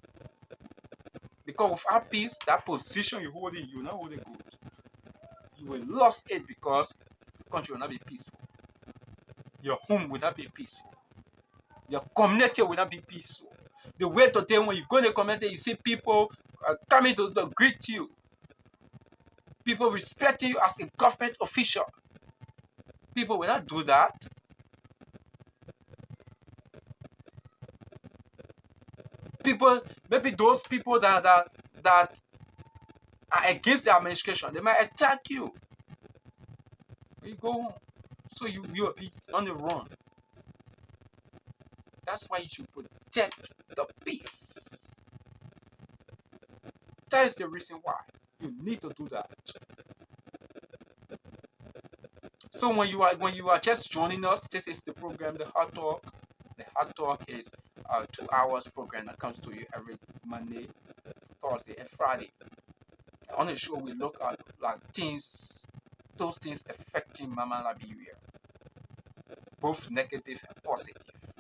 Because without peace, that position you hold it, you will not hold it good. You will lose it because the country will not be peaceful. Your home will not be peaceful. Your community will not be peaceful. The way today when you go in the community, you see people coming to greet you. People respecting you as a government official. People will not do that. People, maybe those people that are against the administration, they might attack you. You go home. So you will be on the run. That's why you should protect the peace. That is the reason why you need to do that. So when you are just joining us, this is the program, the Hot Talk. The Hot Talk is a 2 hours program that comes to you every Monday, Thursday, and Friday. On the show, we look at those things affecting Mama Liberia, both negative and positive.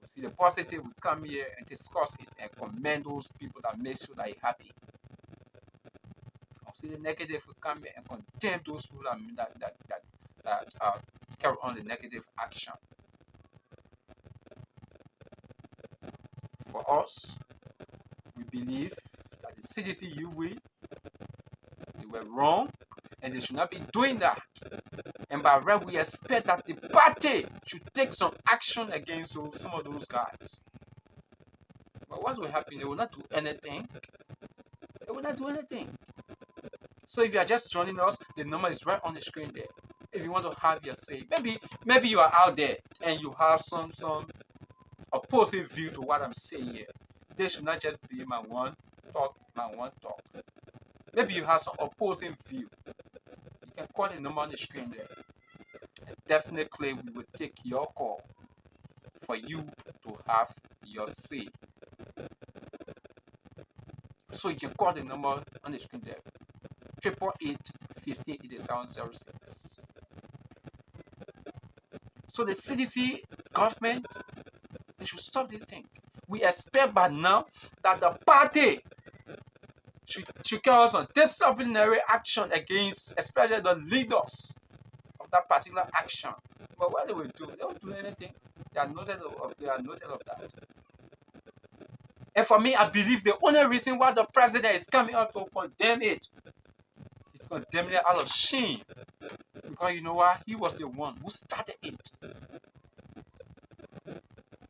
We see the positive, we come here and discuss it and commend those people that make sure that you're happy. See the negative, we come here and condemn those people that carry on the negative action. For us, we believe that the CDC UV, they were wrong and they should not be doing that. And by right, we expect that the party should take some action against some of those guys. But what will happen? They will not do anything. They will not do anything. So if you are just joining us, the number is right on the screen there. If you want to have your say, maybe you are out there and you have some opposing view to what I'm saying here. They should not just be my one talk. Maybe you have some opposing view. You can call the number on the screen there. And definitely we will take your call for you to have your say. So you can call the number on the screen there. 888-158706. So the CDC government, they should stop this thing. We expect by now that the party should carry on disciplinary action against, especially the leaders of that particular action. But what they will do, they won't do anything. They are noted of that. And for me, I believe the only reason why the president is coming out to condemn it, he's condemning it out of shame. Because you know what? He was the one who started it.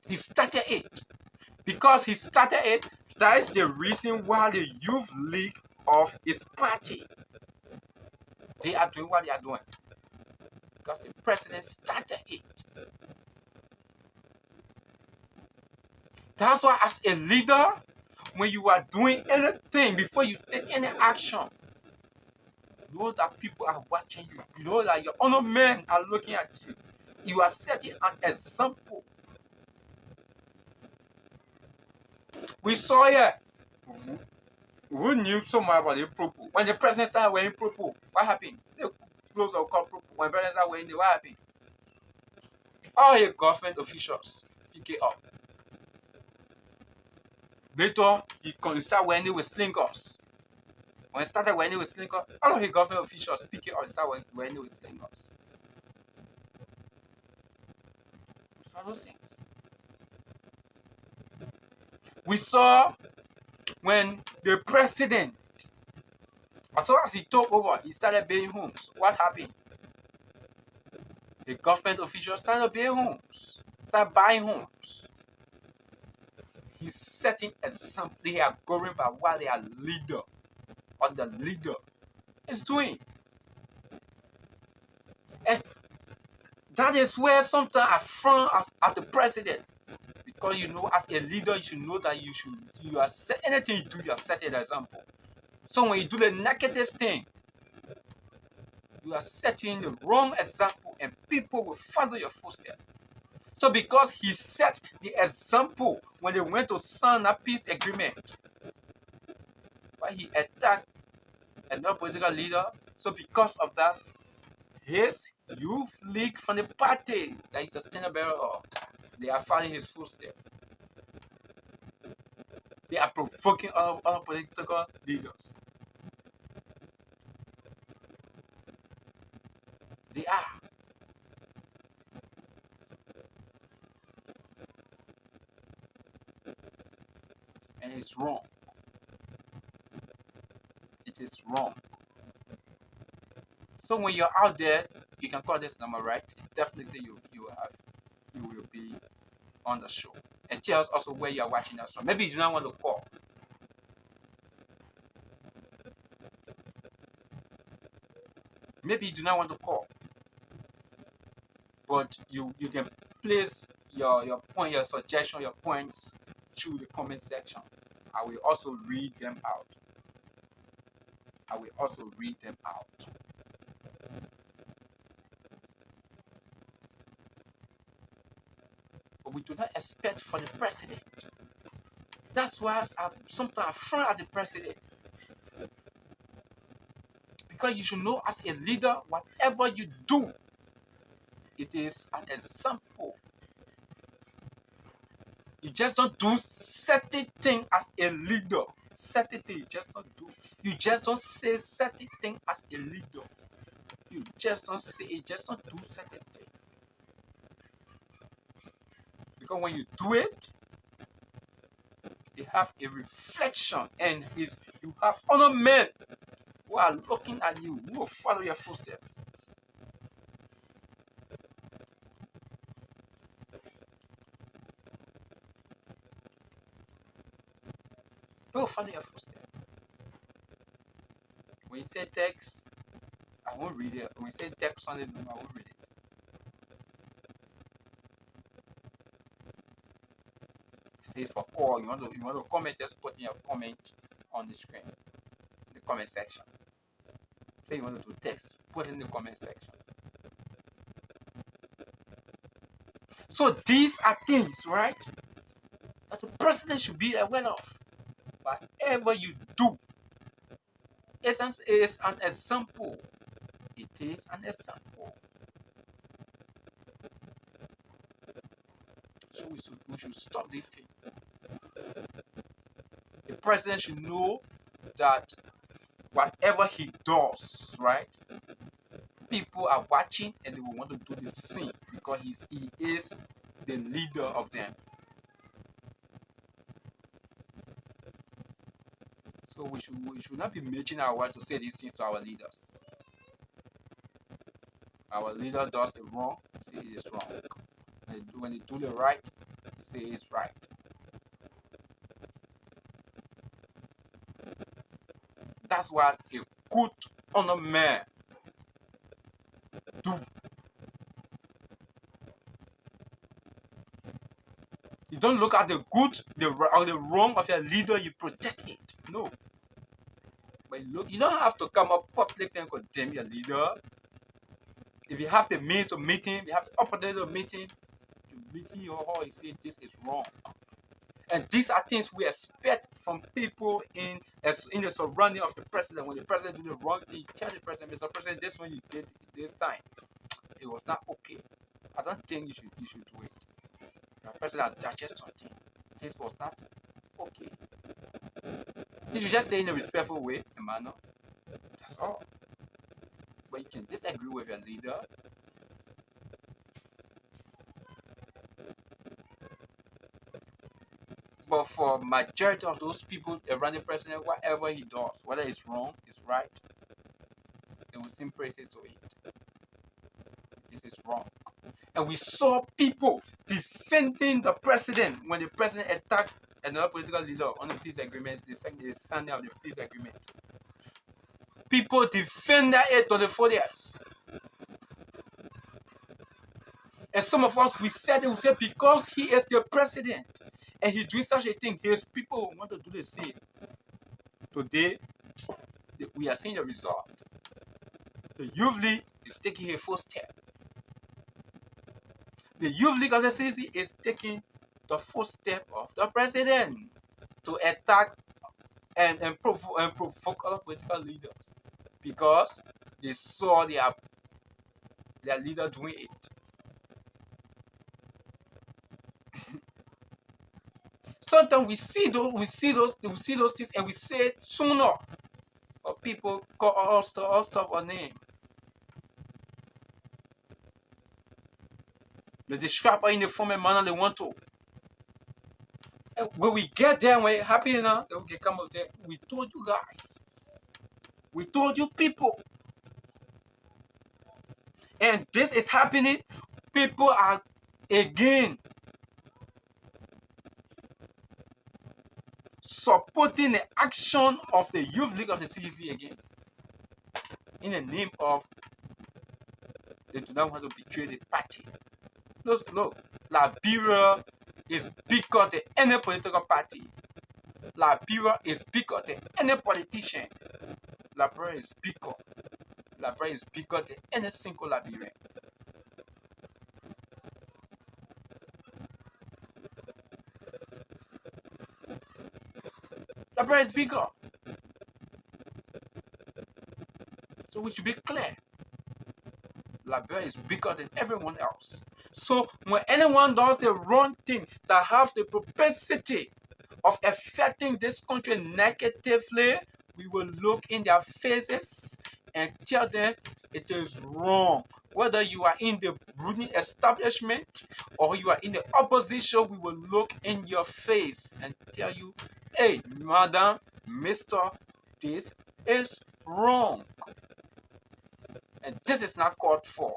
He started it. Because he started it, that is the reason why the youth league of his party, they are doing what they are doing. Because the president started it. That's why as a leader, when you are doing anything, before you take any action, you know that people are watching you. You know that your honor men are looking at you. You are setting an example. We saw here, who knew so much about the purple? When the president started wearing purple, what happened? The clothes are called purple. When the president started wearing it, what happened? All the government officials pick it up. Later, he started wearing it with slingers. When he started wearing it with slingers, all of the government officials pick it up and start wearing it with slingers. We saw those things. We saw when the president, as soon as he took over, he started building homes. What happened? The government officials started building homes, started buying homes. He's setting example. They are going by what their leader or the leader is doing. And that is where sometimes I frown at the president. Because you know, as a leader, you should know that you are anything you do, you are setting an example. So when you do the negative thing, you are setting the wrong example and people will follow your footsteps. So because he set the example when they went to sign a peace agreement, why he attacked another political leader, so because of that, his youth league from the party that he's a standard bearer of, they are following his footsteps. They are provoking other political leaders. They are. And it's wrong. It is wrong. So when you're out there, you can call this number, right? Definitely you will be on the show. And tell us also where you are watching us from. Maybe you do not want to call. Maybe you do not want to call. But you can place your point, your suggestion, your points through the comment section. I will also read them out. But we do not expect for the president. That's why sometimes I frown at the president. Because you should know, as a leader, whatever you do, it is an example. You just don't do certain things as a leader. Certain things you just don't do. You just don't say certain things as a leader. You just don't say it, just don't do certain things. Because when you do it, you have a reflection, and you have other men who are looking at you, who will follow your footsteps. Who will follow your footsteps. When you say text, I won't read it. When you say text on it, I won't read it. It says for call. You want to comment, just put in your comment on the screen, the comment section. Say you want to do text, put in the comment section. So these are things, right, that the president should be aware of. Whatever you do is an example. It is an example. So we should stop this thing. The president should know that whatever he does, right, people are watching and they will want to do the same because he is the leader of them. So we should not be making our words to say these things to our leaders. our leader does the wrong, say it is wrong. When they do the right, say it's right. That's what a good, honored man do. You don't look at the good, or the wrong of your leader, you protect it. No. But you don't have to come up publicly and condemn your leader. If you have the means to meet him, you have the opportunity to meet him, you meet him or her, you say this is wrong. And these are things we expect from people in the surrounding of the president. When the president do the wrong thing, you tell the president, Mr. President, this one you did this time, it was not okay. I don't think you should do it. The president judges something. This was not okay. You should just say in a respectful way, a manner. That's all. But you can disagree with your leader. But for majority of those people around the president, whatever he does, whether it's wrong, it's right, they will sing praises to it. This is wrong. And we saw people defending the president when the president attacked another political leader on the peace agreement, the signing of the peace agreement. People defended it to the fullest. And some of us, we said because he is the president and he doing such a thing, his people want to do the same. Today, we are seeing the result. The Youth League is taking a first step. The Youth League of the CDC is taking the first step of the president to attack and provoke other political leaders because they saw their leader doing it. Sometimes we see those things and we say sooner, or people call all stuff a name. They describe in the form and manner they want to. And when we get there, when it's happening now, they will come up there. We told you guys. We told you people. And this is happening. People are again supporting the action of the Youth League of the CDC again. In the name of they do not want to betray the party. Look, Liberia is bigger than any political party. Liberia is bigger than any politician. Liberia is bigger. Liberia is bigger than any single Liberian. Liberia is bigger. So we should be clear. Liberia is bigger than everyone else. So when anyone does the wrong thing that have the propensity of affecting this country negatively, we will look in their faces and tell them it is wrong. Whether you are in the ruling establishment or you are in the opposition, we will look in your face and tell you, hey, madam, mister, this is wrong. And this is not called for.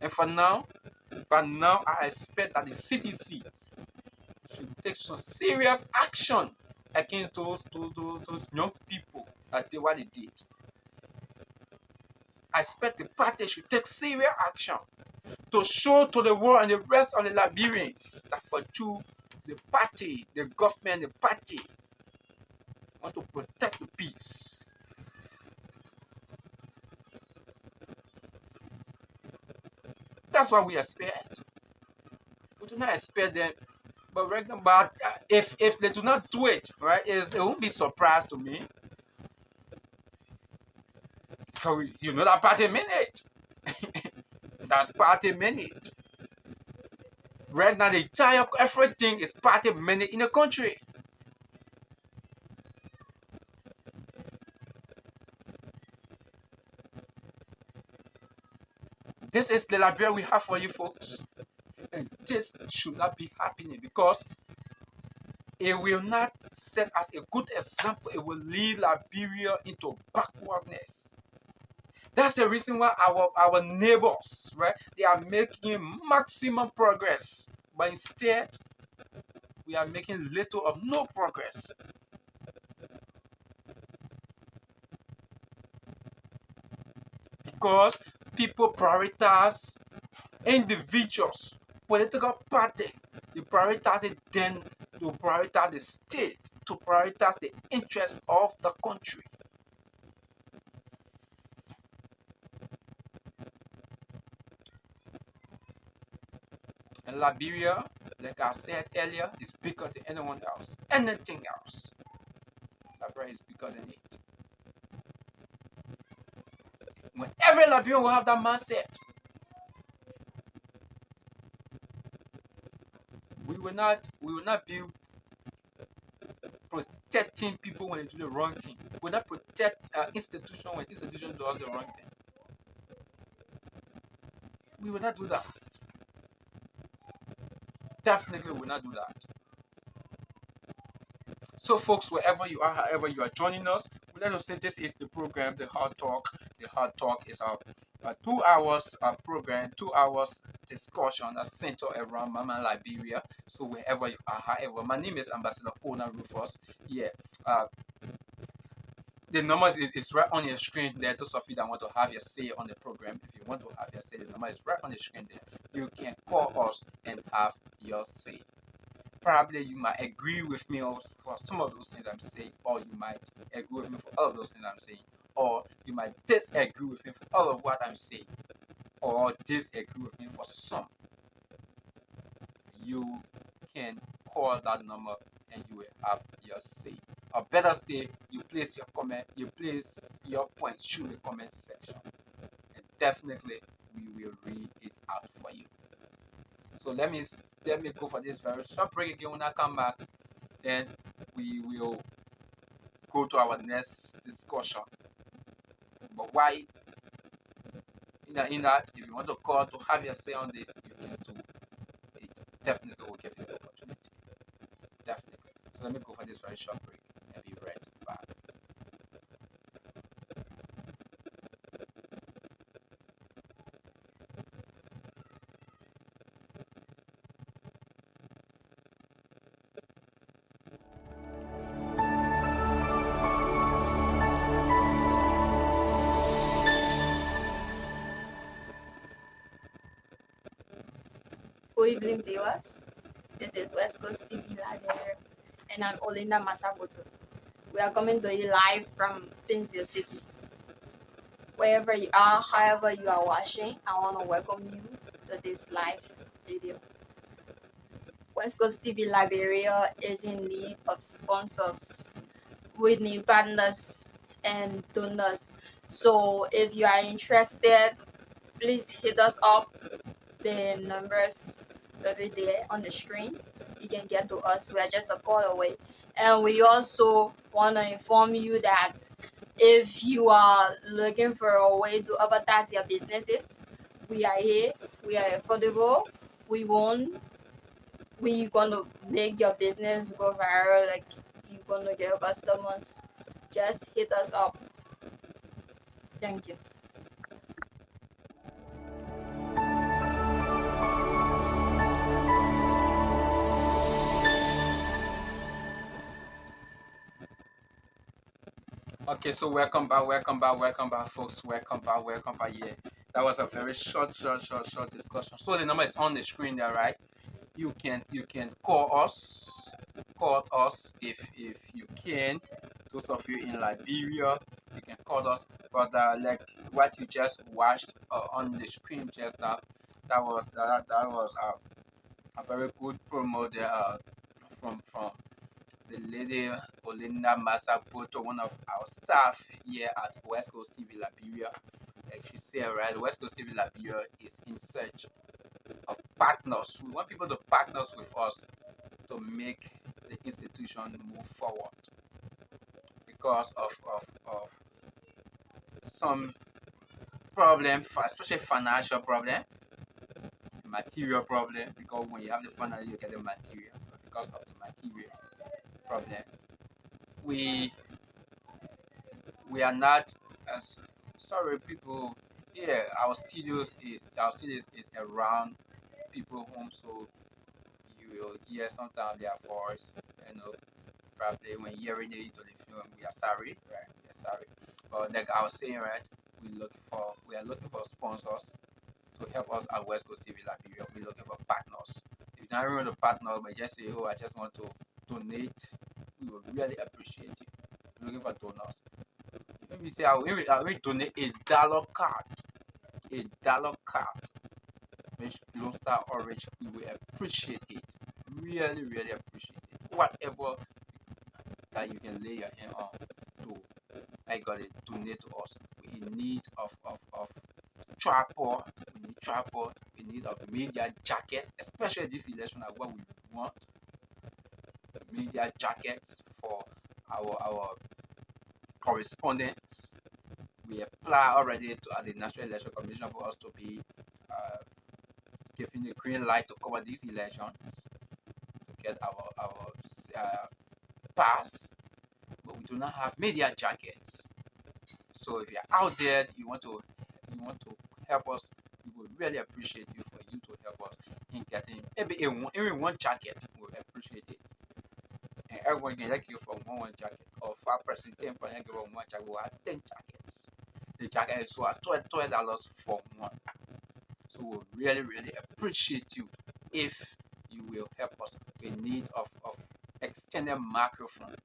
And but now I expect that the CDC should take some serious action against those young people that did what they did. I expect the party should take serious action to show to the world and the rest of the Liberians that for you, the party, the government, the party want to protect the peace. That's what we expect. We do not expect them, but if they do not do it, right, it won't be a surprise to me. You know that party minute. That's party minute. Right now, the entire everything is party minute in the country. This is the Liberia we have for you folks. And this should not be happening because It will not set as a good example. It will lead Liberia into backwardness. That's the reason why our neighbors, right, they are making maximum progress, but instead we are making little or no progress. Because people prioritize individuals, political parties, they prioritize it then to prioritize the state, to prioritize the interests of the country. And Liberia, like I said earlier, is bigger than anyone else. Anything else. Liberia is bigger than it. When every Liberian will have that mindset, we will not be protecting people when they do the wrong thing. We will not protect institution when institution does the wrong thing. We will not do that. Definitely we will not do that. So folks, wherever you are, however you are joining us, let us say this is the program, The Hard Talk. The Hard Talk is our 2 hours program, 2 hours discussion that's centered around Mama Liberia. So wherever you are, however, my name is Ambassador Kona Rufus. Yeah. The number is right on your screen there. Those of you that want to have your say on the program, if you want to have your say, the number is right on the screen there. You can call us and have your say. Probably you might agree with me for some of those things I'm saying, or you might agree with me for all of those things I'm saying, or you might disagree with me for all of what I'm saying, or disagree with me for some. You can call that number and you will have your say. Or better still, you place your comment, you place your points through the comment section, and definitely we will read it out for you. So let me go for this very short break again. When I come back, then we will go to our next discussion. But why in that, if you want to call to have your say on this, you can do it. Definitely will give you the opportunity. Definitely. So let me go for this very short break and be right back.
Good evening, viewers. This is West Coast TV Liberia, and I'm Olinda Masaboto. We are coming to you live from Finsville City. Wherever you are, however you are watching, I want to welcome you to this live video. West Coast TV Liberia is in need of sponsors. We need partners and donors. So if you are interested, please hit us up. The numbers will be there on the screen. You can get to us. We are just a call away. And we also want to inform you that if you are looking for a way to advertise your businesses, we are here. We are affordable. We're gonna make your business go viral. Like, you're gonna get customers. Just hit us up. Thank you.
Okay, so welcome back, folks. Welcome back. Yeah, that was a very short discussion. So the number is on the screen there, right? You can call us if you can. Those of you in Liberia, you can call us. But like what you just watched on the screen just now, that was a very good promo there from the lady Olinda Masapoto, one of our staff here at West Coast TV Liberia. Like she said, right, West Coast TV Liberia is in search of partners. We want people to partner with us to make the institution move forward because of some problem, especially financial problem, material problem, because when you have the financial, you get the material. But because of the material, problem. We are not as sorry people. Yeah, our studios is around people home, so you will hear sometimes their voice. You know, probably when hearing it on the film, we are sorry, right? We are sorry. But like I was saying, right, we are looking for sponsors to help us at West Coast TV Liberia. We're looking for partners. If you don't remember the partner, but just say, oh, I just want to donate, we would really appreciate it. We're looking for donors. Let me say, I will donate $1 card. $1 card. Which Lone Star Orange, we will appreciate it. Really, really appreciate it. Whatever that you can lay your hand on to, I got it, donate to us. We in need of tripod, we need tripod, we need a media jacket, especially this election are what we want. Media jackets for our correspondents. We apply already to at the National Election Commission for us to be giving the green light to cover these elections, to get our pass, but we do not have media jackets. So if you're out there, you want to help us, we would really appreciate you for you to help us in getting maybe even one jacket. We would appreciate it. And everyone can like you for one jacket, or 5% 10 for like one jacket. We have 10 jackets. The jacket is so as $12 for one. So we really, really appreciate you if you will help us in need of extended microphone,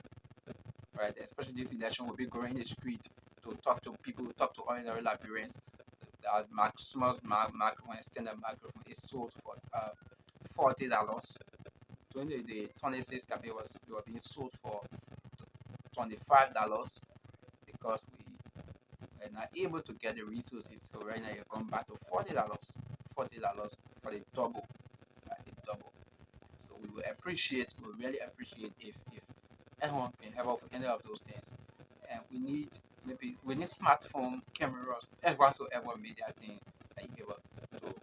right? Especially this election, will be going in the street to talk to people, talk to ordinary Liberians. The maximum microphone, extended microphone is sold for $40. The 26 campaign was being sold for $25 because we are not able to get the resources. So right now you're going back to $40 for the double, right? The double. So we will really appreciate if anyone can help out with any of those things. And we need smartphone cameras and whatsoever media thing that you're able to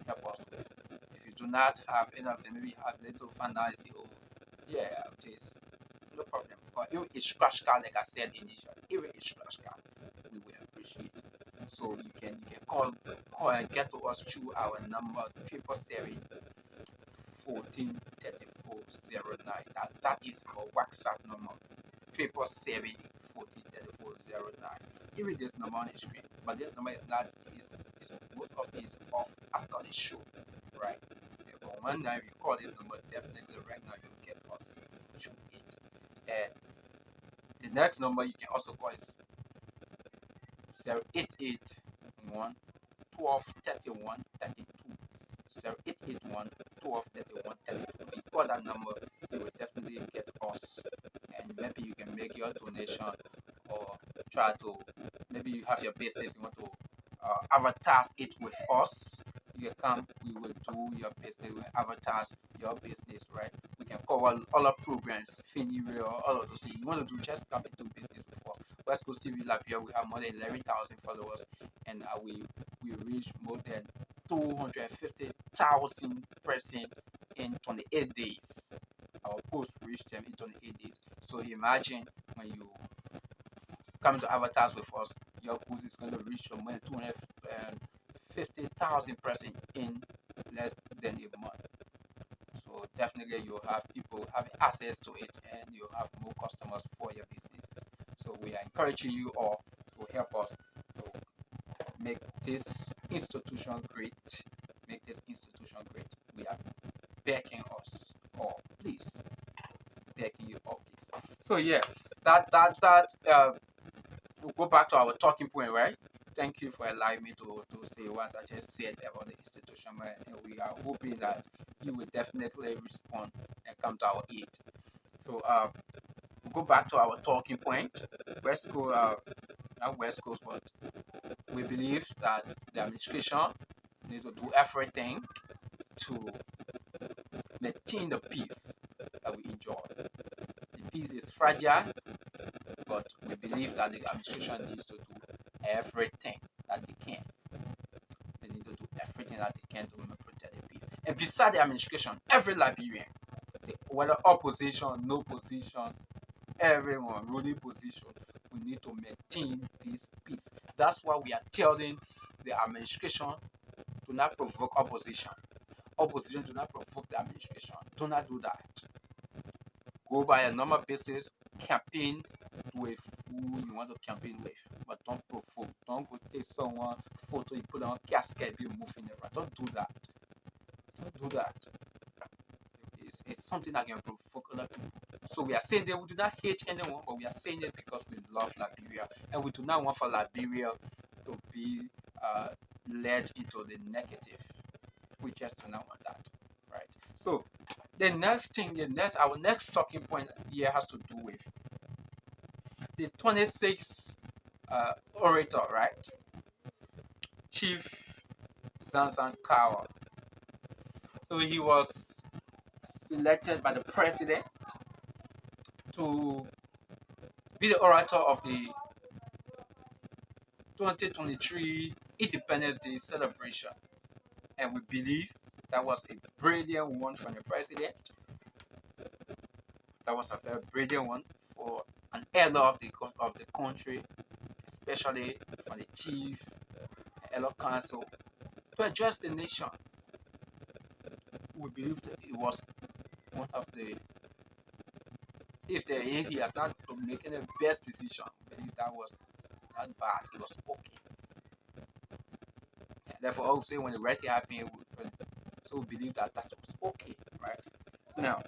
help us with. If you do not have any of them, maybe have little fantasy, oh yeah, it is no problem. But even a scratch card, like I said initially, even a scratch card, we will appreciate. So you can call and get to us through our number 777 14 3409. That is our WhatsApp number. 777 14 3409. Even this number on the screen, but this number is not is most of it is off after the show, right? Yeah, but one time you call this number, definitely right now you'll get us through it. And the next number you can also call is 0881 12 31 32. 0881 12 31 32. When you call that number, you will definitely get us, and maybe you can make your donation, or try to, maybe you have your business, you want to advertise it with us. You can come, we will do your business, we will advertise your business, right? We can cover all our programs, Finny, all of those things. You want to do, just come and do business with us. West Coast TV Liberia, we have more than 11,000 followers, and we reach more than 250,000 person in 28 days. Our post reached them in 28 days. So imagine when you come to advertise with us, your post is going to reach more than 250,000 person in less than a month. So definitely you have people having access to it, and you have more customers for your businesses. So we are encouraging you all to help us to make this institution great. Make this institution great. We are begging us all, please. Begging you all, please. So yeah, we'll go back to our talking point, right? Thank you for allowing me to say what I just said about the institution, and we are hoping that you will definitely respond and come to our aid. So we'll go back to our talking point. West Coast, not West Coast, but we believe that the administration needs to do everything to maintain the peace that we enjoy. The peace is fragile, but we believe that the administration needs to do everything that they can. They need to do everything that they can to protect the peace. And beside the administration, every Liberian, whether opposition, no position, everyone ruling position, we need to maintain this peace. That's why we are telling the administration to not provoke opposition. Opposition do not provoke the administration. Do not do that. Go by a normal basis, campaign with who you want to campaign with, but don't provoke. Don't go take someone photo, you put on casket, be moving around. Don't do that. Don't do that. It's something that can provoke other people. So we are saying that we do not hate anyone, but we are saying it because we love Liberia, and we do not want for Liberia to be led into the negative. We just do not want that, right? So the next thing, our next talking point here has to do with the 26th orator, right? Chief Zanzan Kawa. So he was selected by the president to be the orator of the 2023 Independence Day celebration. And we believe that was a brilliant one from the president. That was a very brilliant one for an elder of the country, especially from the chief elder council, to address the nation. We believe that it was one of the, if he has not making the best decision, we believe that was not bad. It was okay. Therefore, also when the right thing happened, so we believe that was okay, right? Now,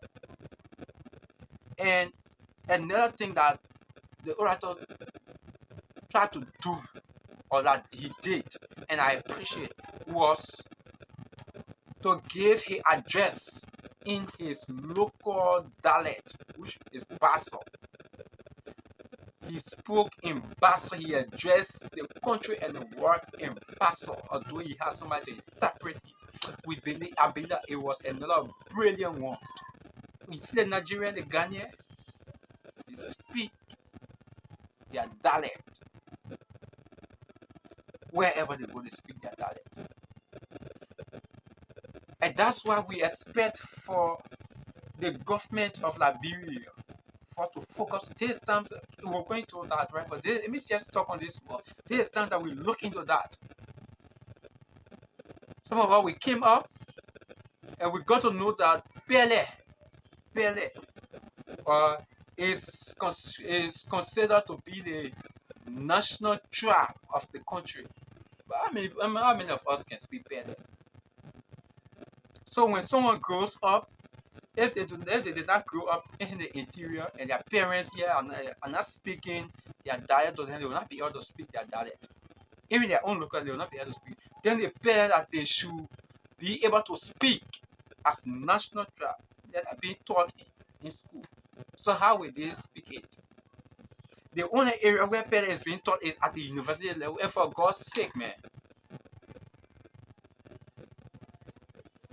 and another thing that the orator tried to do, or that he did, and I appreciate, was to give his address in his local dialect, which is Basso. He spoke in Basso. He addressed the country and the world in Basso, although he has somebody to interpret him. I believe that it was another brilliant one. You see the Nigerian, the Ghanaian, they speak their dialect. Wherever they go, they speak their dialect. And that's why we expect for the government of Liberia to focus. This time we're going to that, right? But let me just talk on this one. This time that we look into that. Some of us, we came up and we got to know that Pele is considered to be the national tribe of the country. But how many of us can speak Pele? So when someone grows up, if they did not grow up in the interior and their parents here are not speaking their dialect, then they will not be able to speak their dialect. Even their own local, they will not be able to speak. Then they pay that they should be able to speak as national tribe. They are being taught in school. So how will they speak it? The only area where Pele is being taught is at the university level. And for God's sake, man,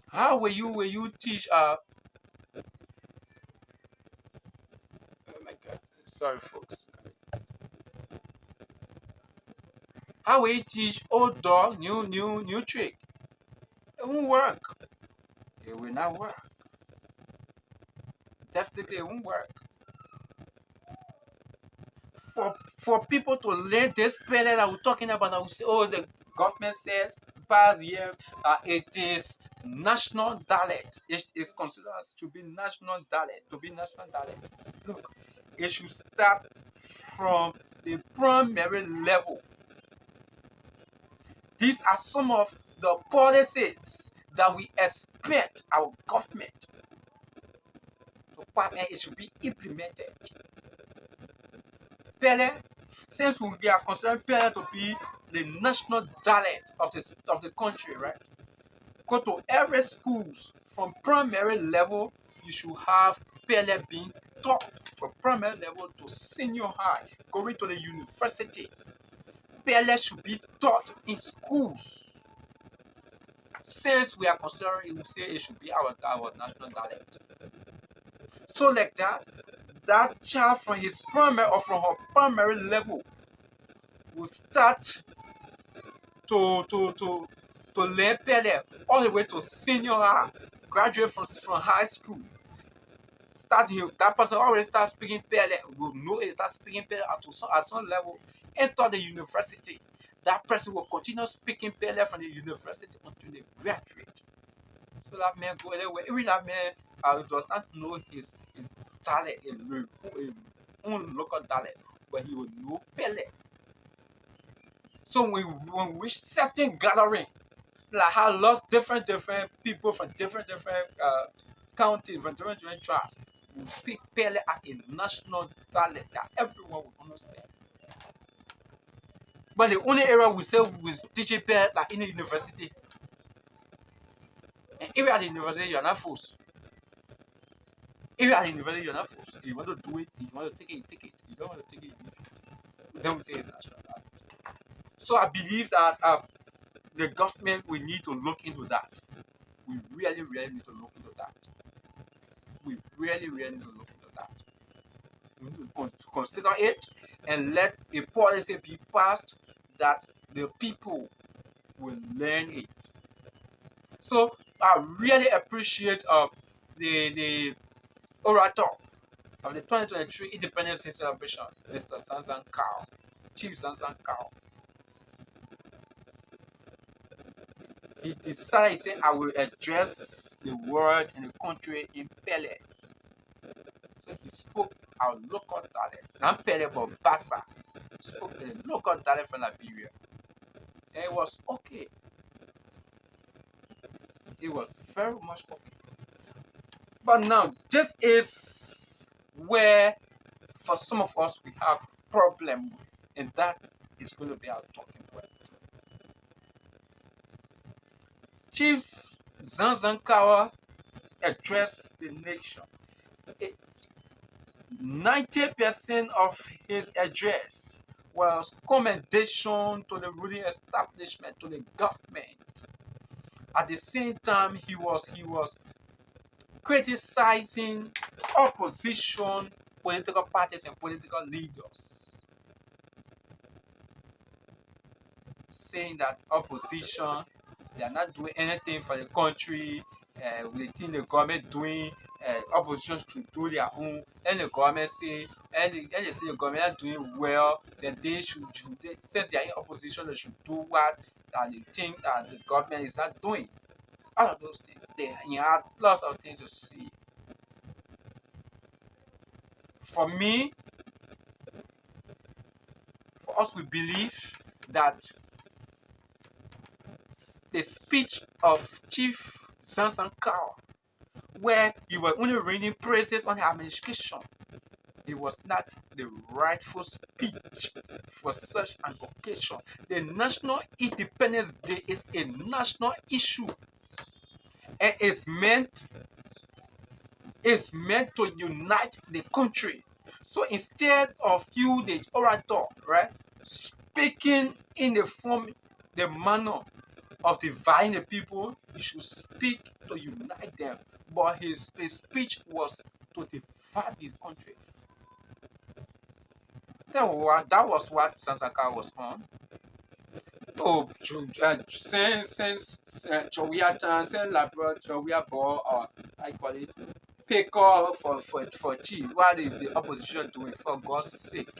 how will you teach oh my God, sorry folks. How will you teach old dog new trick? It won't work. It will not work. Definitely it won't work. For people to learn this Pele that we're talking about, that we say, oh, the government said past years it is national dialect. It's considered to be national dialect. Look, it should start from the primary level. These are some of the policies that we expect our government to partner. It should be implemented. Pele, since we are considering Pele to be the national dialect of the country, right? Go to every schools from primary level. You should have Pele being taught from primary level to senior high, going to the university. Pele should be taught in schools. Since we are considering, we say it should be our national dialect. So like that child from his primary or from her primary level will start to learn Pele all the way to senior high, graduate from high school. that person already start speaking Pele. Will know it, start speaking Pele at some level. Enter the university. That person will continue speaking Pele from the university until they graduate. So that man go anywhere. Even that man does not know his talent, his own local talent, but he will know Pele. So when we reach certain gathering, like how lots different people from different counties, from different tribes, will speak Pele as a national talent that everyone will understand. But the only area we say we teach Pele like in the university. And if you are at the university, you are not forced. If you are at the university, you are not forced. If you want to do it, if you want to take it, you take it. If you don't want to take it, you leave it. Then we say it's national talent. So I believe that the government will need to look into that. We really need to look into that. We really need to look into that. We need to consider it and let a policy be passed that the people will learn it. So I really appreciate the orator of the 2023 Independence Day celebration, Mr. Sansan Kao, Chief Sansan Kao. He decided, he said, I will address the world and the country in Pele. So he spoke our local dialect. Not Pele, but Bassa. He spoke a local dialect from Liberia. And it was okay. It was very much okay. But now, this is where, for some of us, we have problem with. And that is going to be our talking point. Chief Zanzankawa addressed the nation. 90% of his address was commendation to the ruling establishment, to the government. At the same time, he was criticizing opposition, political parties and political leaders, saying that opposition, they are not doing anything for the country. We think the government doing, opposition should do their own. And the government say, and they say the government are doing well, then they should since they are in opposition, they should do what they think that the government is not doing. All of those things. They had lots of things to see. For me, for us, we believe that the speech of Chief Sansan Kao, where he was only raining praises on the administration, it was not the rightful speech for such an occasion. The National Independence Day is a national issue, and it's meant to unite the country. So instead of you, the orator, right, speaking in the manner of dividing the people, he should speak to unite them. But his speech was to divide the country. That was what Sansaka was on. Oh, since Chowia Chan, Labra, Chowia Ball, or I call it, pick off for chief. What is the opposition doing? For God's sake.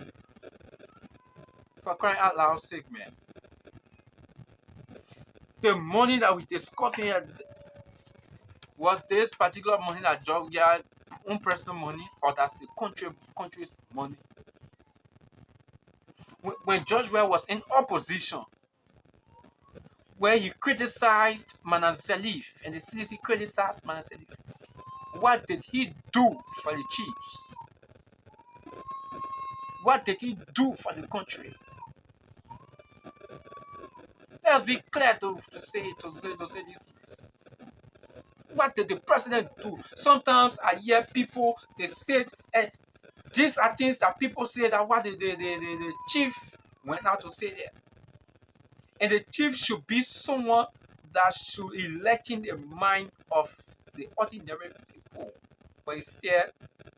For crying out loud sake, man. The money that we discussing here, was this particular money that Georgia own personal money, or that's the country's money? When George Weah was in opposition, where he criticized Manan Salif, and the CDC criticized Manan Salif, what did he do for the chiefs? What did he do for the country? Let's be clear to say these things. What did the president do? Sometimes I hear people, they said, these are things that people say that what the chief went out to say there. And the chief should be someone that should elect in the mind of the ordinary people. But instead,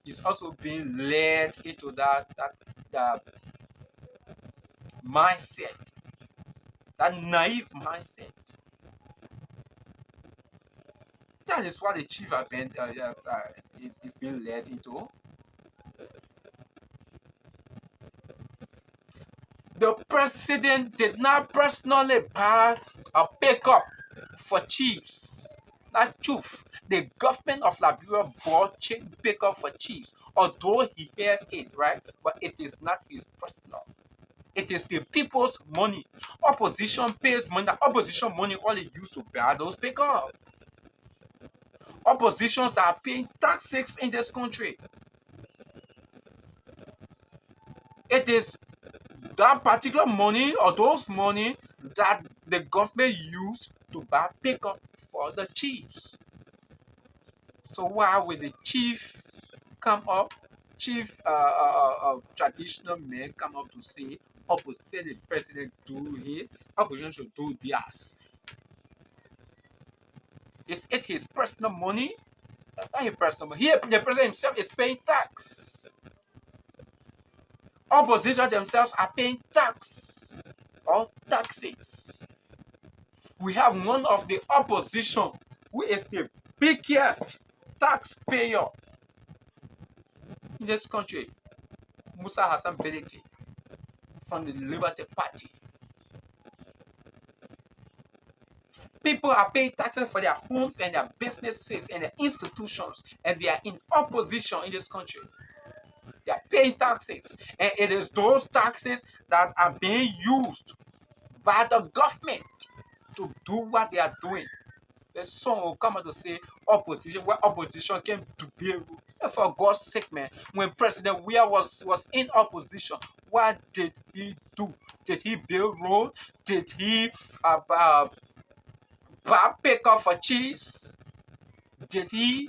he's also being led into that mindset, that naive mindset. That is what the chief have been is being led into. The president did not personally buy a pickup for chiefs. That's truth. The government of Liberia bought pickup for chiefs, although he hears it, right? But it is not his personal. It is the people's money. Opposition pays money. The opposition money only used to buy those pickup. Oppositions that are paying taxes in this country. It is that particular money or those money that the government used to buy pickup for the chiefs. So why will the chief come up, traditional men come up to say, opposite the president do his, opposition should do theirs? Is it his personal money? That's not his personal money. Here, the president himself is paying tax. Opposition themselves are paying tax or taxes. We have one of the opposition who is the biggest taxpayer in this country, Musa Hassan Beliti from the Liberty Party. People are paying taxes for their homes and their businesses and their institutions, and they are in opposition in this country. They are paying taxes, and it is those taxes that are being used by the government to do what they are doing. The song will come out to say opposition, where opposition came to build. For God's sake, man, when President Weah was in opposition, what did he do? Did he build road? Did he pick up for chiefs? Did he?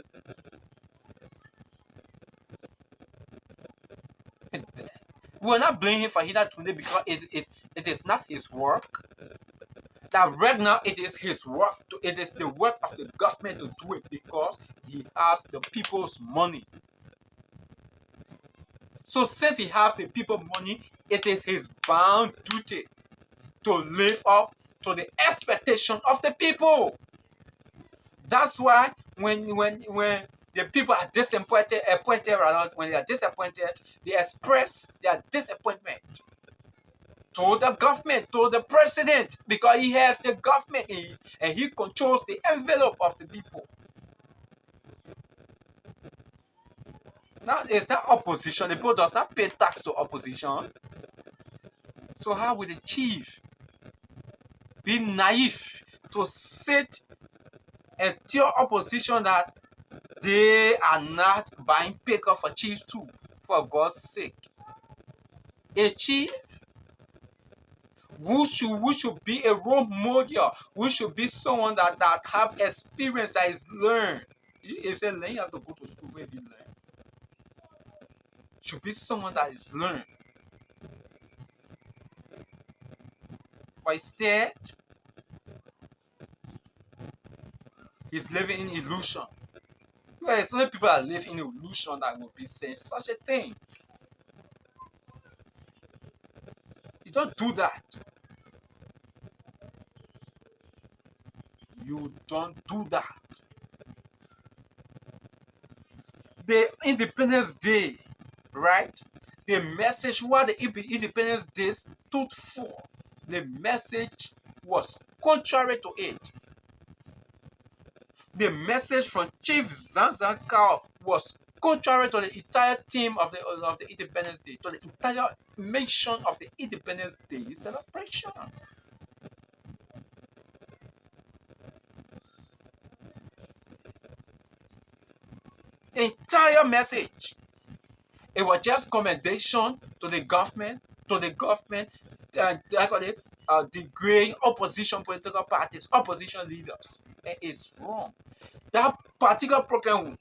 We're not blaming him for that today because it is not his work. That right now it is his work. It is the work of the government to do it because he has the people's money. So since he has the people's money, it is his bound duty to live up to the expectation of the people. That's why when the people are disappointed, when they are disappointed, they express their disappointment to the government, to the president, because he has the government and he controls the envelope of the people. Now, it's not opposition. The people does not pay tax to opposition. So how will the chief be naive to sit and tell opposition that they are not buying pickup for chiefs too, for God's sake? A chief who should be a role model, who should be someone that have experience, that is learned. If you say learn, you have to go to school for it to learn. Should be someone that is learned. But instead, he's living in illusion. Well, it's only people that live in illusion that will be saying such a thing. You don't do that. You don't do that. The Independence Day, right? The message what the Independence Day stood for, the message was contrary to it. The message from Chief Zanzakao was contrary to the entire theme of the Independence Day, to the entire mission of the Independence Day celebration. The entire message. It was just commendation to the government, degrading opposition political parties, opposition leaders. It is wrong. That particular program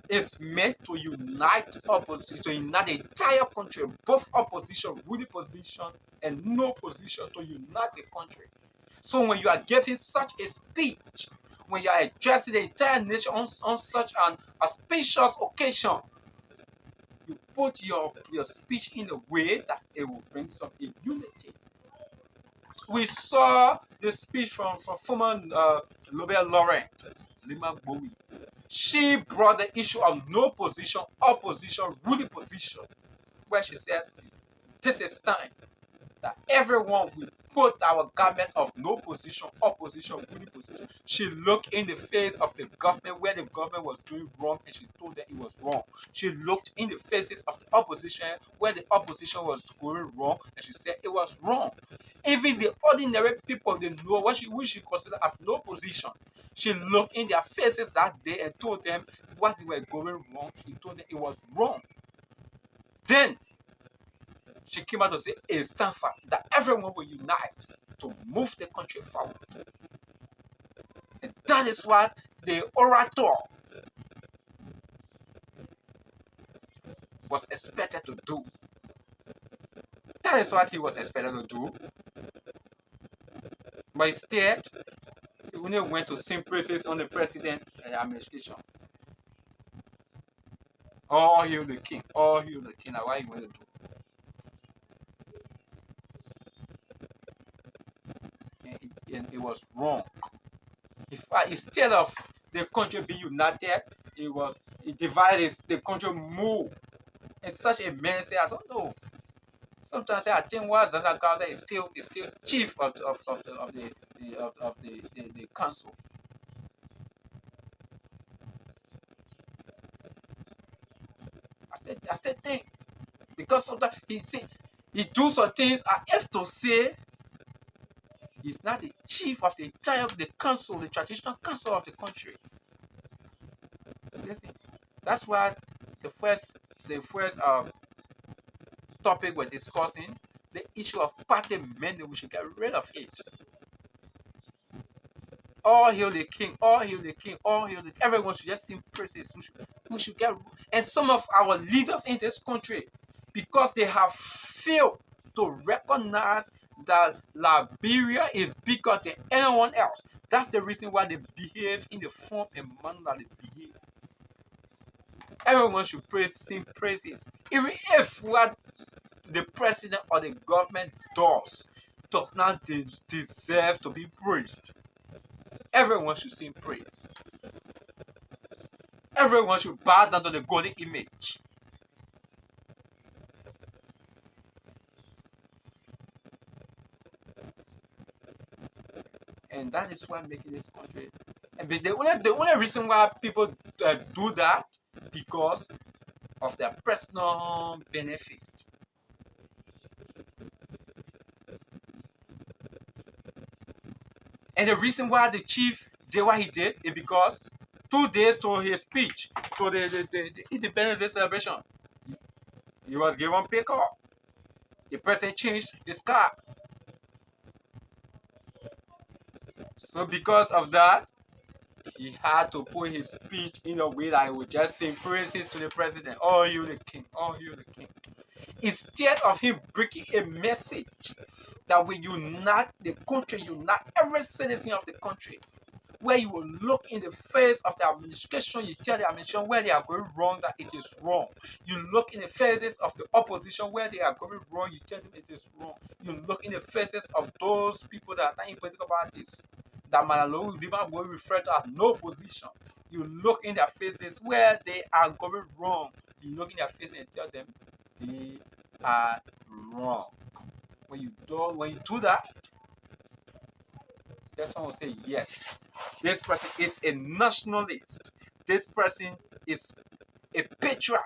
is meant to unite opposition, to unite the entire country, both opposition, ruling position, and no position, to unite the country. So when you are giving such a speech, when you are addressing the entire nation on such an auspicious occasion, you put your speech in a way that it will bring some unity. We saw the speech from former Nobel laureate Lima Bowie. She brought the issue of no position, opposition, ruling position, where she said, this is time that everyone will put our government of no position, opposition, ruling position. She looked in the face of the government where the government was doing wrong, and she told them it was wrong. She looked in the faces of the opposition where the opposition was going wrong, and she said it was wrong. Even the ordinary people, they know what she considered as no position. She looked in their faces that day and told them what they were going wrong. She told them it was wrong. Then she came out to say it's time for that everyone will unite to move the country forward. And that is what the orator was expected to do. That is what he was expected to do. But instead, he only went to sing praises on the president and the administration. All hail the king, all hail the king. Now what he went to do? And it was wrong. In fact, instead of the country being united, it divided the country more. And such a man say, I don't know. Sometimes I think what Zaza Gaza is still chief of the council. I still think, because sometimes he do some things. I have to say he's not the chief of the entire council, the traditional council of the country. That's why the first topic we're discussing, the issue of party mandate. We should get rid of it. All hail the king, all hail the king, all hail the king. Everyone should just sing praises. We should get, and some of our leaders in this country, because they have failed to recognize that Liberia is bigger than anyone else. That's the reason why they behave in the form and manner that they behave. Everyone should sing praises, even if what the president or the government does not deserve to be praised. Everyone should sing praise. Everyone should bow down to the golden image. And that is why making this country. And the only reason why people do that, because of their personal benefit. And the reason why the chief did what he did is because 2 days to his speech, to the Independence Day celebration, he was given pay cut. The person changed his car. So because of that, he had to put his speech in a way that he would just sing praises to the president. Oh, you the king. Oh, you the king. Instead of him breaking a message that we unite the country, unite every citizen of the country, where you will look in the face of the administration, you tell the administration where they are going wrong, that it is wrong. You look in the faces of the opposition where they are going wrong, you tell them it is wrong. You look in the faces of those people that are not in political parties, that Malalo will refer to as no position. You look in their faces where they are going wrong. You look in their faces and tell them they are wrong. When you do that, then someone will say, yes, this person is a nationalist. This person is a patriot.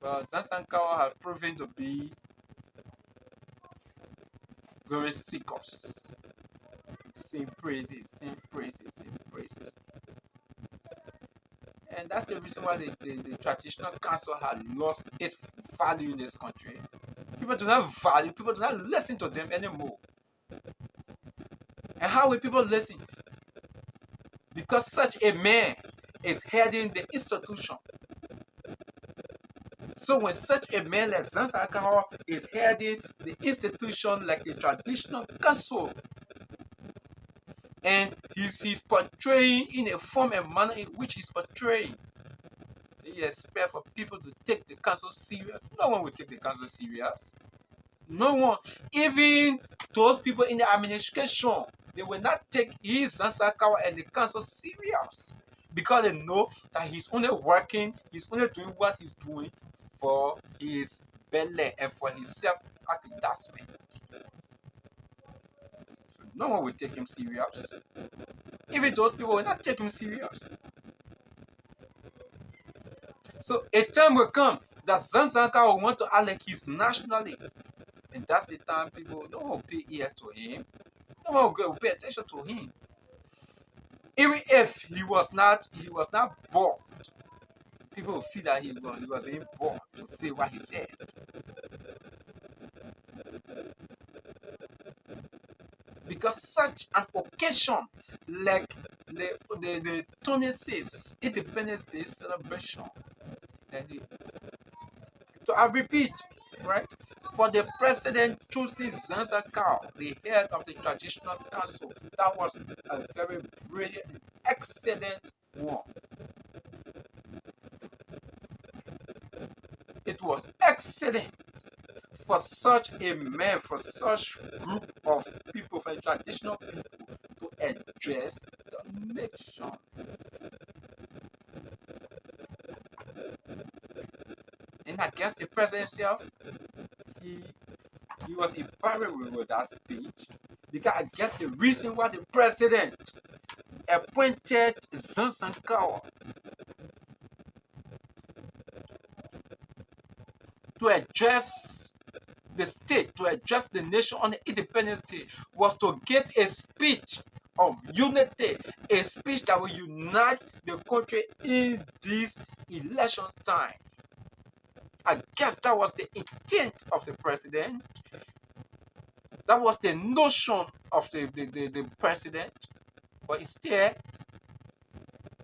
But Zansankawa has proven to be very seekers. Sing praises, sing praises, sing praises. And that's the reason why the traditional council has lost its value in this country. People do not value, people do not listen to them anymore. And how will people listen? Because such a man is heading the institution. So when such a man like Zansankawa is heading the institution like the traditional council, and he's portraying in a form and manner in which he's portraying, he expects for people to take the council serious. No one will take the council serious. No one, even those people in the administration, they will not take his Zansakawa and the council serious because they know that he's only working, he's only doing what he's doing for his belly and for his self-aggrandizement. So no one will take him serious. Even those people will not take him serious. So a time will come that Zanzanka will want to act like he's nationalist. And that's the time people don't pay ears to him. No one will pay attention to him. Even if he was not born, people will feel that he was being born to say what he said. Because such an occasion like the 26th Independence Day celebration, and so I repeat, right? For the president chooses Zanzakar, the head of the traditional council, that was a very brilliant, excellent one. It was excellent for such a man, for such group of people, for traditional people to address the nation. And I guess the president himself, he was embarrassed with that speech, because I guess the reason why the president appointed Zanzankawa to address the state, to address the nation on the Independence Day, was to give a speech of unity, a speech that will unite the country in this election time. I guess that was the intent of the president. That was the notion of the president. But instead,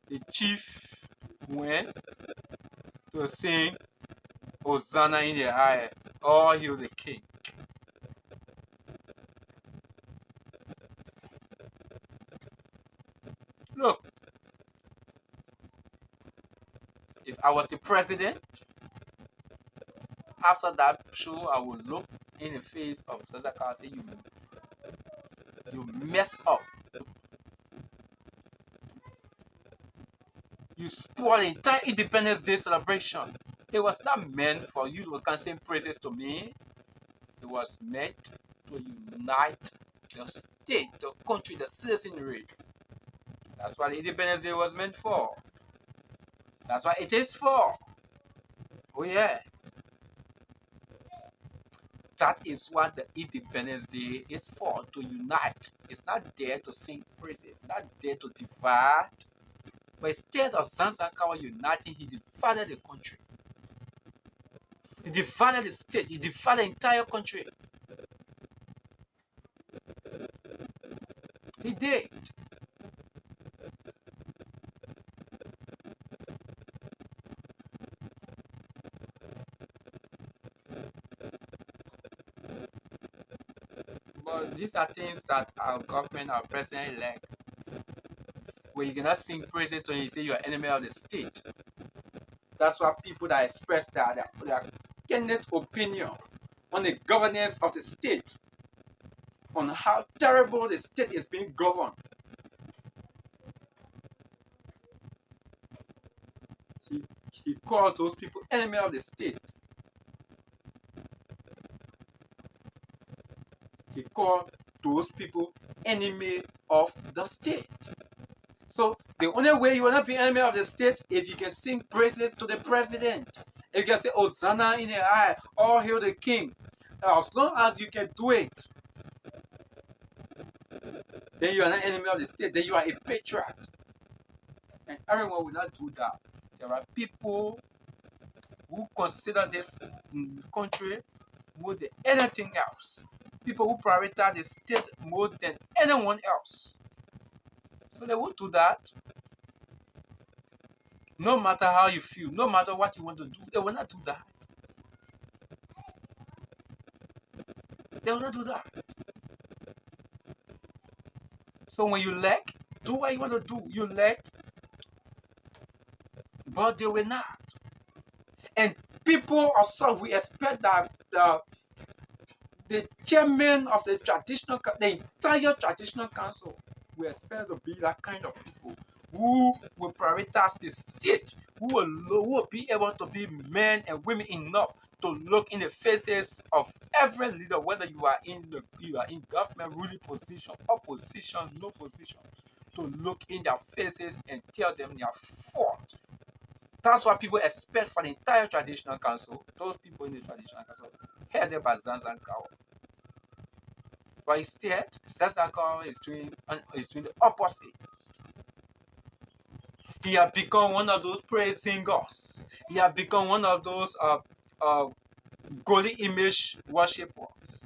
the chief went to sing Hosanna in the high, all hail the king. Look, if I was the president, after that show, I would look in the face of Zazaka and say, you mess up. You spoil the entire Independence Day celebration. It was not meant for you to come sing praises to me. It was meant to unite the state, the country, the citizenry. That's what Independence Day was meant for. That's what it is for. Oh yeah. That is what the Independence Day is for, to unite. It's not there to sing praises. It's not there to divide. But instead of Zanzakawa uniting, he divided the country. He divided the state. He divided the entire country. He did. But these are things that our government, our president-elect, where you cannot sing praises when you say you're enemy of the state. That's why people that express their candid opinion on the governance of the state, on how terrible the state is being governed. He calls those people enemy of the state. He called those people enemy of the state. So the only way you will not be enemy of the state if you can sing praises to the president. If you can say Hosanna in the high, all hail the king. As long as you can do it, then you are not enemy of the state. Then you are a patriot. And everyone will not do that. There are people who consider this country more than anything else. People who prioritize the state more than anyone else. So they won't do that. No matter how you feel, no matter what you want to do, they will not do that. They will not do that. So when you lack, do what you want to do. You lack, but they will not. And people also, we expect that the chairman of the entire traditional council, we expect to be that kind of people who will prioritize the state, who will be able to be men and women enough to look in the faces of every leader, whether you are in government ruling position, opposition, no position, to look in their faces and tell them their fault. That's what people expect from the entire traditional council, those people in the traditional council, headed by Zanzankawa. But instead, Zanzankawa is doing the opposite. He has become one of those praise singers. He has become one of those golden image worshippers.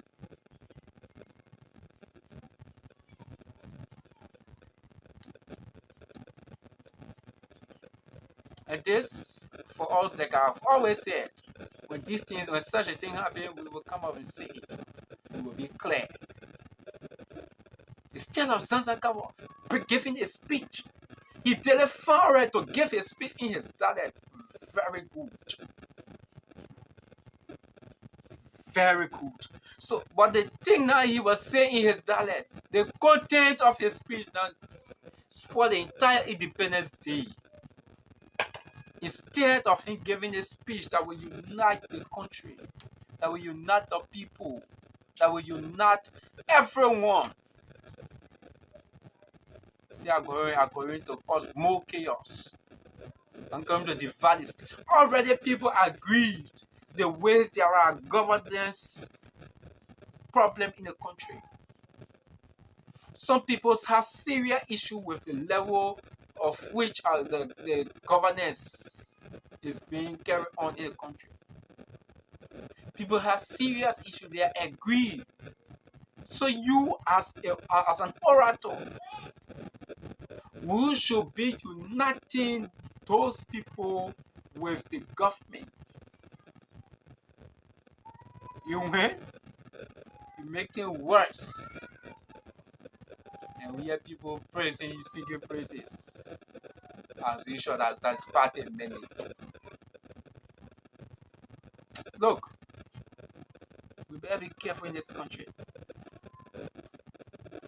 And this, for us, like I've always said, when such a thing happens, we will come up and say it. We will be clear. Instead of Zanzankawa giving a speech, he delivered to give a speech in his dialect. Very good. Very good. So, but the thing now he was saying in his dialect, the content of his speech now spoiled the entire Independence Day. Instead of him giving a speech that will unite the country, that will unite the people, that will unite everyone, see, I'm going to cause more chaos. I'm going to divide this. Already people agreed the way there are governance problem in the country. Some people have serious issue with the level of which the governance is being carried on in the country. People have serious issue. They agree. So you as an orator, who should be uniting those people with the government. You win, you make it worse. And we hear people praising you, singing praises. As usual, that's part of minute. Look, we better be careful in this country.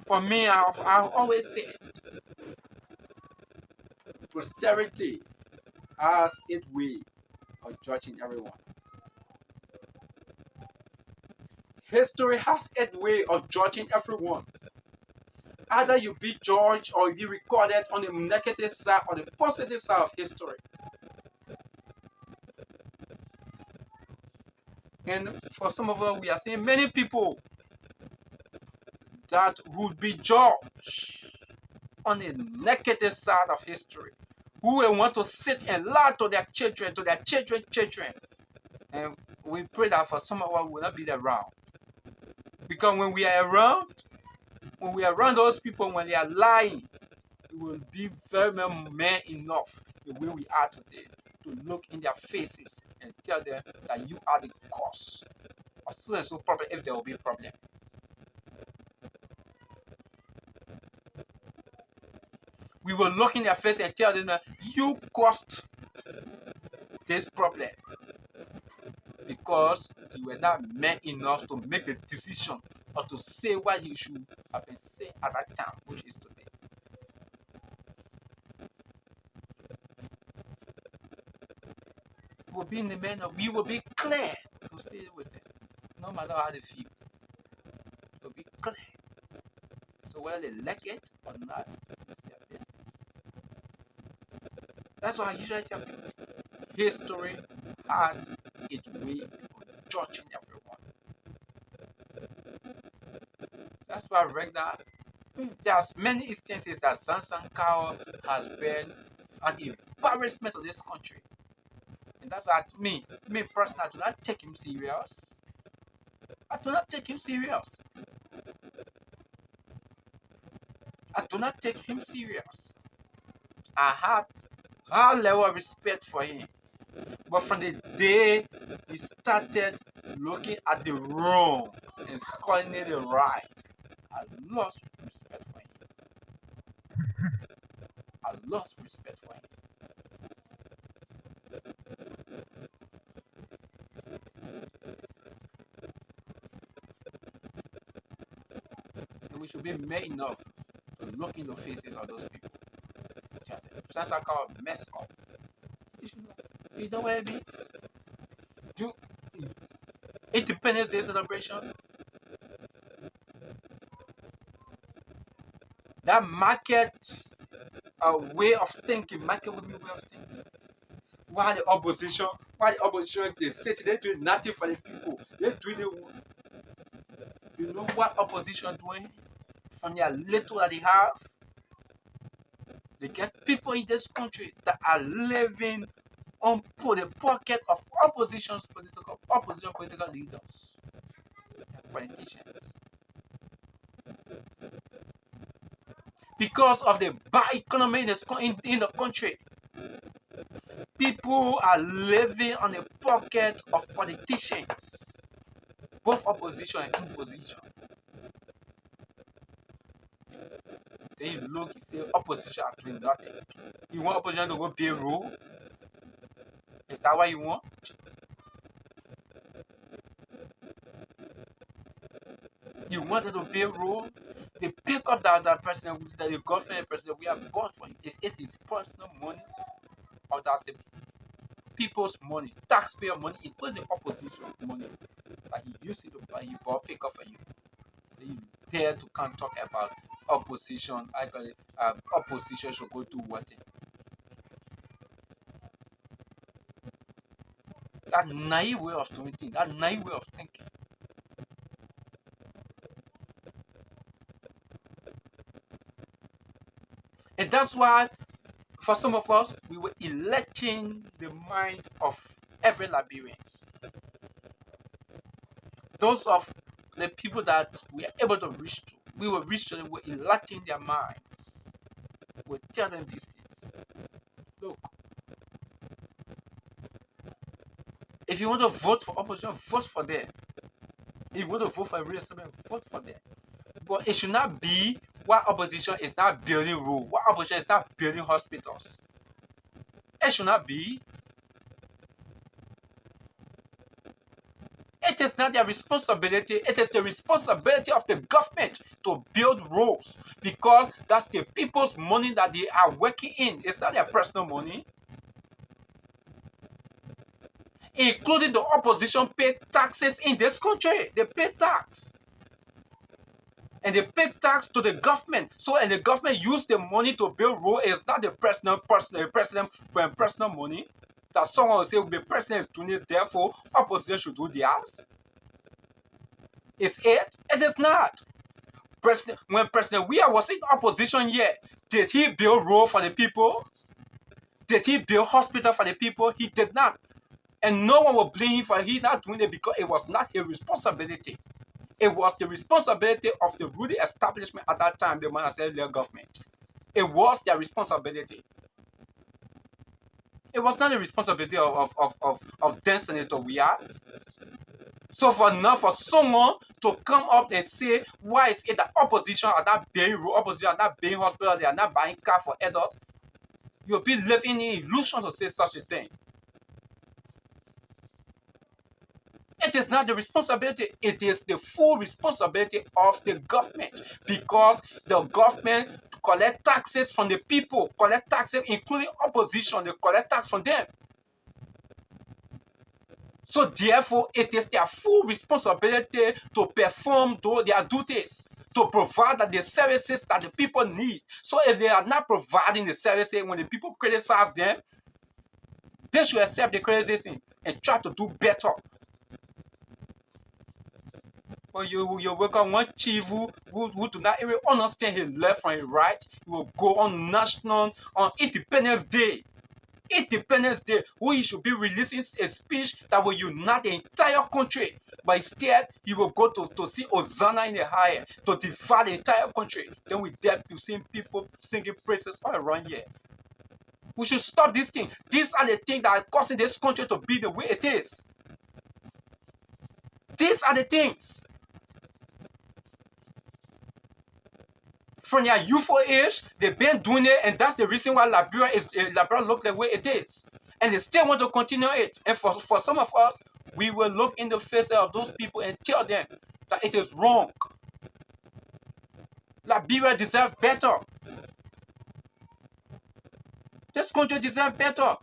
For me, I've always said, posterity has its way of judging everyone. History has its way of judging everyone. Either you be judged or you be recorded on the negative side or the positive side of history. And for some of us, we are seeing many people that would be judged on the negative side of history, who will want to sit and lie to their children, children. And we pray that for some of us, we will not be around. Because when we are around those people, when they are lying, we will be very man enough the way we are today to look in their faces and tell them that you are the cause of so and so problem if there will be a problem. We will look in their face and tell them that you caused this problem because you were not man enough to make the decision or to say what you should have been saying at that time, which is today. We will be in the manner, we will be clear to say it with them, no matter how they feel. It will be clear. So whether they like it or not, it's their business. That's why I usually tell people, history has its way of judging everyone. That's why right now, there's many instances that Zanzankawa has been an embarrassment to this country. And that's why me personally, I do not take him serious. I do not take him serious. I do not take him serious. I had high level of respect for him. But from the day he started looking at the wrong and calling it the right, I lost respect for him. I lost respect for him. should be mad enough to look in the faces of those people. Tell them, since I call mess up. You know what it means? Do Independence Day celebration. That market way of thinking, market with me way of thinking. Why the opposition? They say they doing nothing for the people. They doing it. You know what opposition doing? From their little that they have, they get people in this country that are living on the pocket of opposition political leaders, politicians. Because of the bad economy in the country, people are living on the pocket of politicians, both opposition and opposition. Then you look, you say opposition are doing nothing. You want opposition to go build road? Is that what you want? You want them to build road? They pick up that president, the government president we have bought for you. Is it his personal money? Or that's the people's money, taxpayer money, including the opposition money that he used to buy, he bought pick up for you. Then you dare to come talk about opposition. I call it opposition should go do what? That naive way of doing things, that naive way of thinking. And that's why, for some of us, we were electing the mind of every Liberians. Those of the people that we are able to reach to, we will reach to them, we were electing their minds. We'll tell them these things. Look, if you want to vote for opposition, vote for them. If you want to vote for a real establishment, vote for them. But it should not be why opposition is not building roads, why opposition is not building hospitals. It should not be. It is not their responsibility. It is the responsibility of the government to build roads, because that's the people's money that they are working in. It's not their personal money. Including the opposition pay taxes in this country. They pay tax. And they pay tax to the government. So, and the government use the money to build road. It's not the personal money. That someone will say, the president is doing this, therefore opposition should do theirs. Is it? It is not. When President Weah was in opposition here, did he build road for the people? Did he build hospital for the people? He did not. And no one will blame him for he not doing it, because it was not his responsibility. It was the responsibility of the ruling establishment at that time, the Manasaian government. It was their responsibility. It was not the responsibility of then Senator Weah. So for now, for someone to come up and say, why is it that opposition are not building road, opposition are not building hospital, they are not buying car for adults, you'll be living in illusion to say such a thing. It is not the responsibility, it is the full responsibility of the government, because the government collect taxes from the people, collect taxes including opposition, they collect tax from them. So therefore, it is their full responsibility to perform their duties, to provide the services that the people need. So if they are not providing the services, when the people criticize them, they should accept the criticism and try to do better. But you work on one chief who do not even understand his left from his right. He will go on on Independence Day. Independence Day, who he should be releasing a speech that will unite the entire country. But instead, he will go to see Hosanna in the higher, to divide the entire country. Then we dare to see people singing praises all around here. We should stop this thing. These are the things that are causing this country to be the way it is. These are the things. From their youthful age, they've been doing it, and that's the reason why Liberia looks the way it is. And they still want to continue it. And for some of us, we will look in the face of those people and tell them that it is wrong. Liberia deserves better. This country deserves better.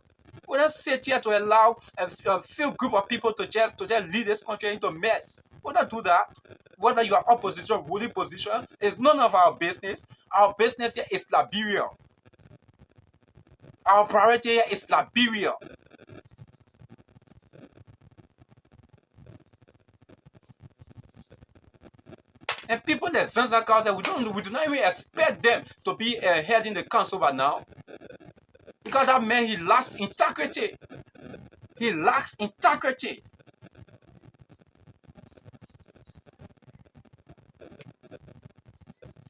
We don't sit here to allow a few group of people to just lead this country into mess. We don't do that. Whether you are opposition, ruling position, is none of our business. Our business here is Liberia. Our priority here is Liberia. And people like Zanzibar Council, we do not even expect them to be heading the council by now. Because that man, he lacks integrity. He lacks integrity.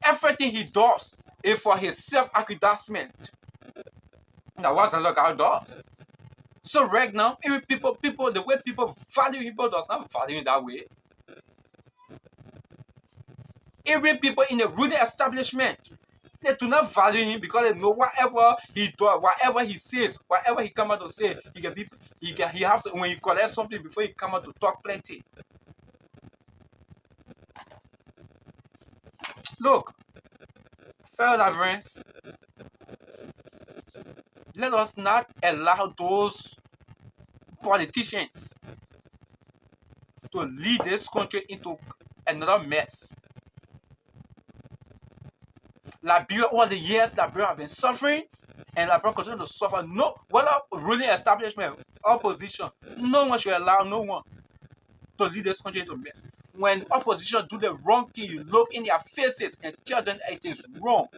Everything he does is for his self-aggrandizement. That's what Zanzibar does. So right now, even people, the way people value people does not value in that way. Even people in the ruling establishment, they do not value him because they know whatever he does, whatever he says, whatever he come out to say, he have to, when he collects something before he come out to talk plenty. Look, fellow Liberians, let us not allow those politicians to lead this country into another mess. Liberia, all the years Liberia have been suffering, and Liberia continue to suffer. No, whether ruling establishment, opposition, no one should allow no one to lead this country into mess. When opposition do the wrong thing, you look in their faces and tell them it is wrong.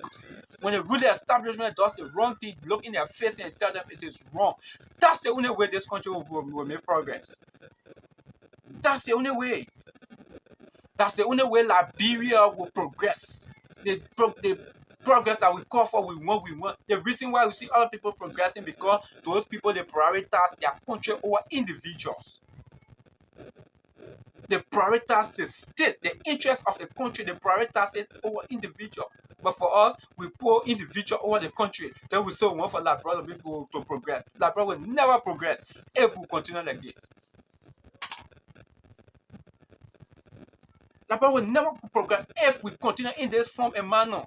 When the ruling establishment does the wrong thing, you look in their faces and tell them it is wrong. That's the only way this country will make progress. That's the only way. That's the only way Liberia will progress. The progress that we call for, we want. The reason why we see other people progressing because those people, they prioritize their country over individuals. They prioritize the state, the interest of the country, they prioritize it over individual. But for us, we put individual over the country. Then we say we want for Liberia people to progress. Liberia will never progress if we continue like this. Liberia will never progress if we continue in this form and manner.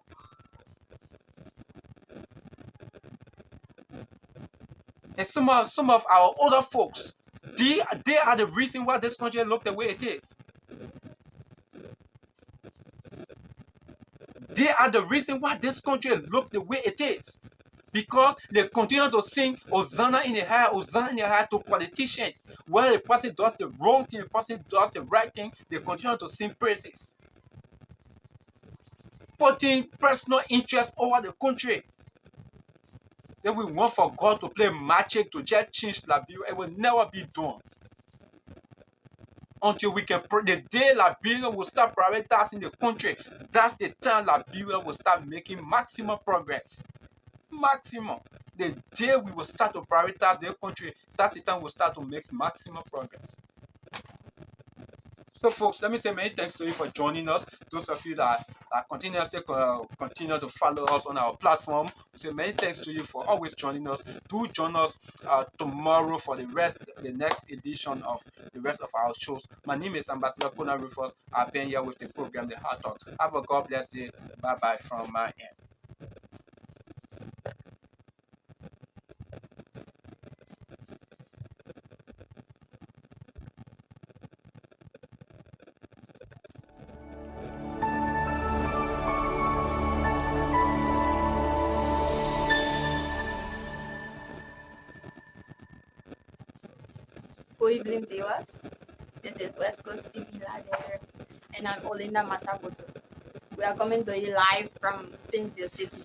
And some of our older folks, they are the reason why this country looks the way it is. They are the reason why this country looks the way it is. Because they continue to sing Hosanna in the high to politicians. When the person does the wrong thing, the person does the right thing, they continue to sing praises. Putting personal interest over the country. Then we want for God to play magic to just change Liberia. It will never be done. Until we can, the day Liberia will start prioritizing the country, that's the time Liberia will start making maximum progress. Maximum. The day we will start to prioritize the country, that's the time we'll start to make maximum progress. So folks, let me say many thanks to you for joining us. Those of you that continuously continue to follow us on our platform, we say many thanks to you for always joining us. Do join us tomorrow for the next edition of the rest of our shows. My name is Ambassador Kona Rufus. I've been here with the program The Heart Talk. Have a God bless day. Bye bye from my end.
Good evening, viewers. This is West Coast TV Liberia, and I'm Olinda Masaboto. We are coming to you live from Finsville City.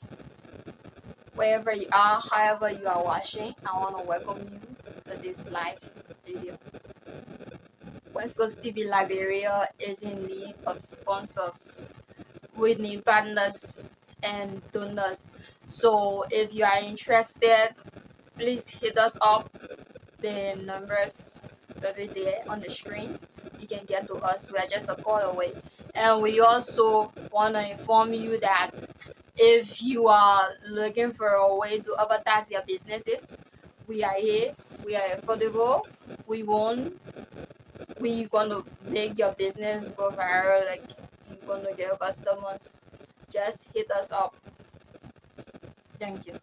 Wherever you are, however you are watching, I want to welcome you to this live video. West Coast TV Liberia is in need of sponsors. We need partners and donors. So if you are interested, please hit us up. The numbers will be there on the screen. You can get to us. We are just a call away. And we also want to inform you that if you are looking for a way to advertise your businesses, we are here. We are affordable. We're going to make your business go viral. Like, you're going to get customers. just hit us up. Thank you.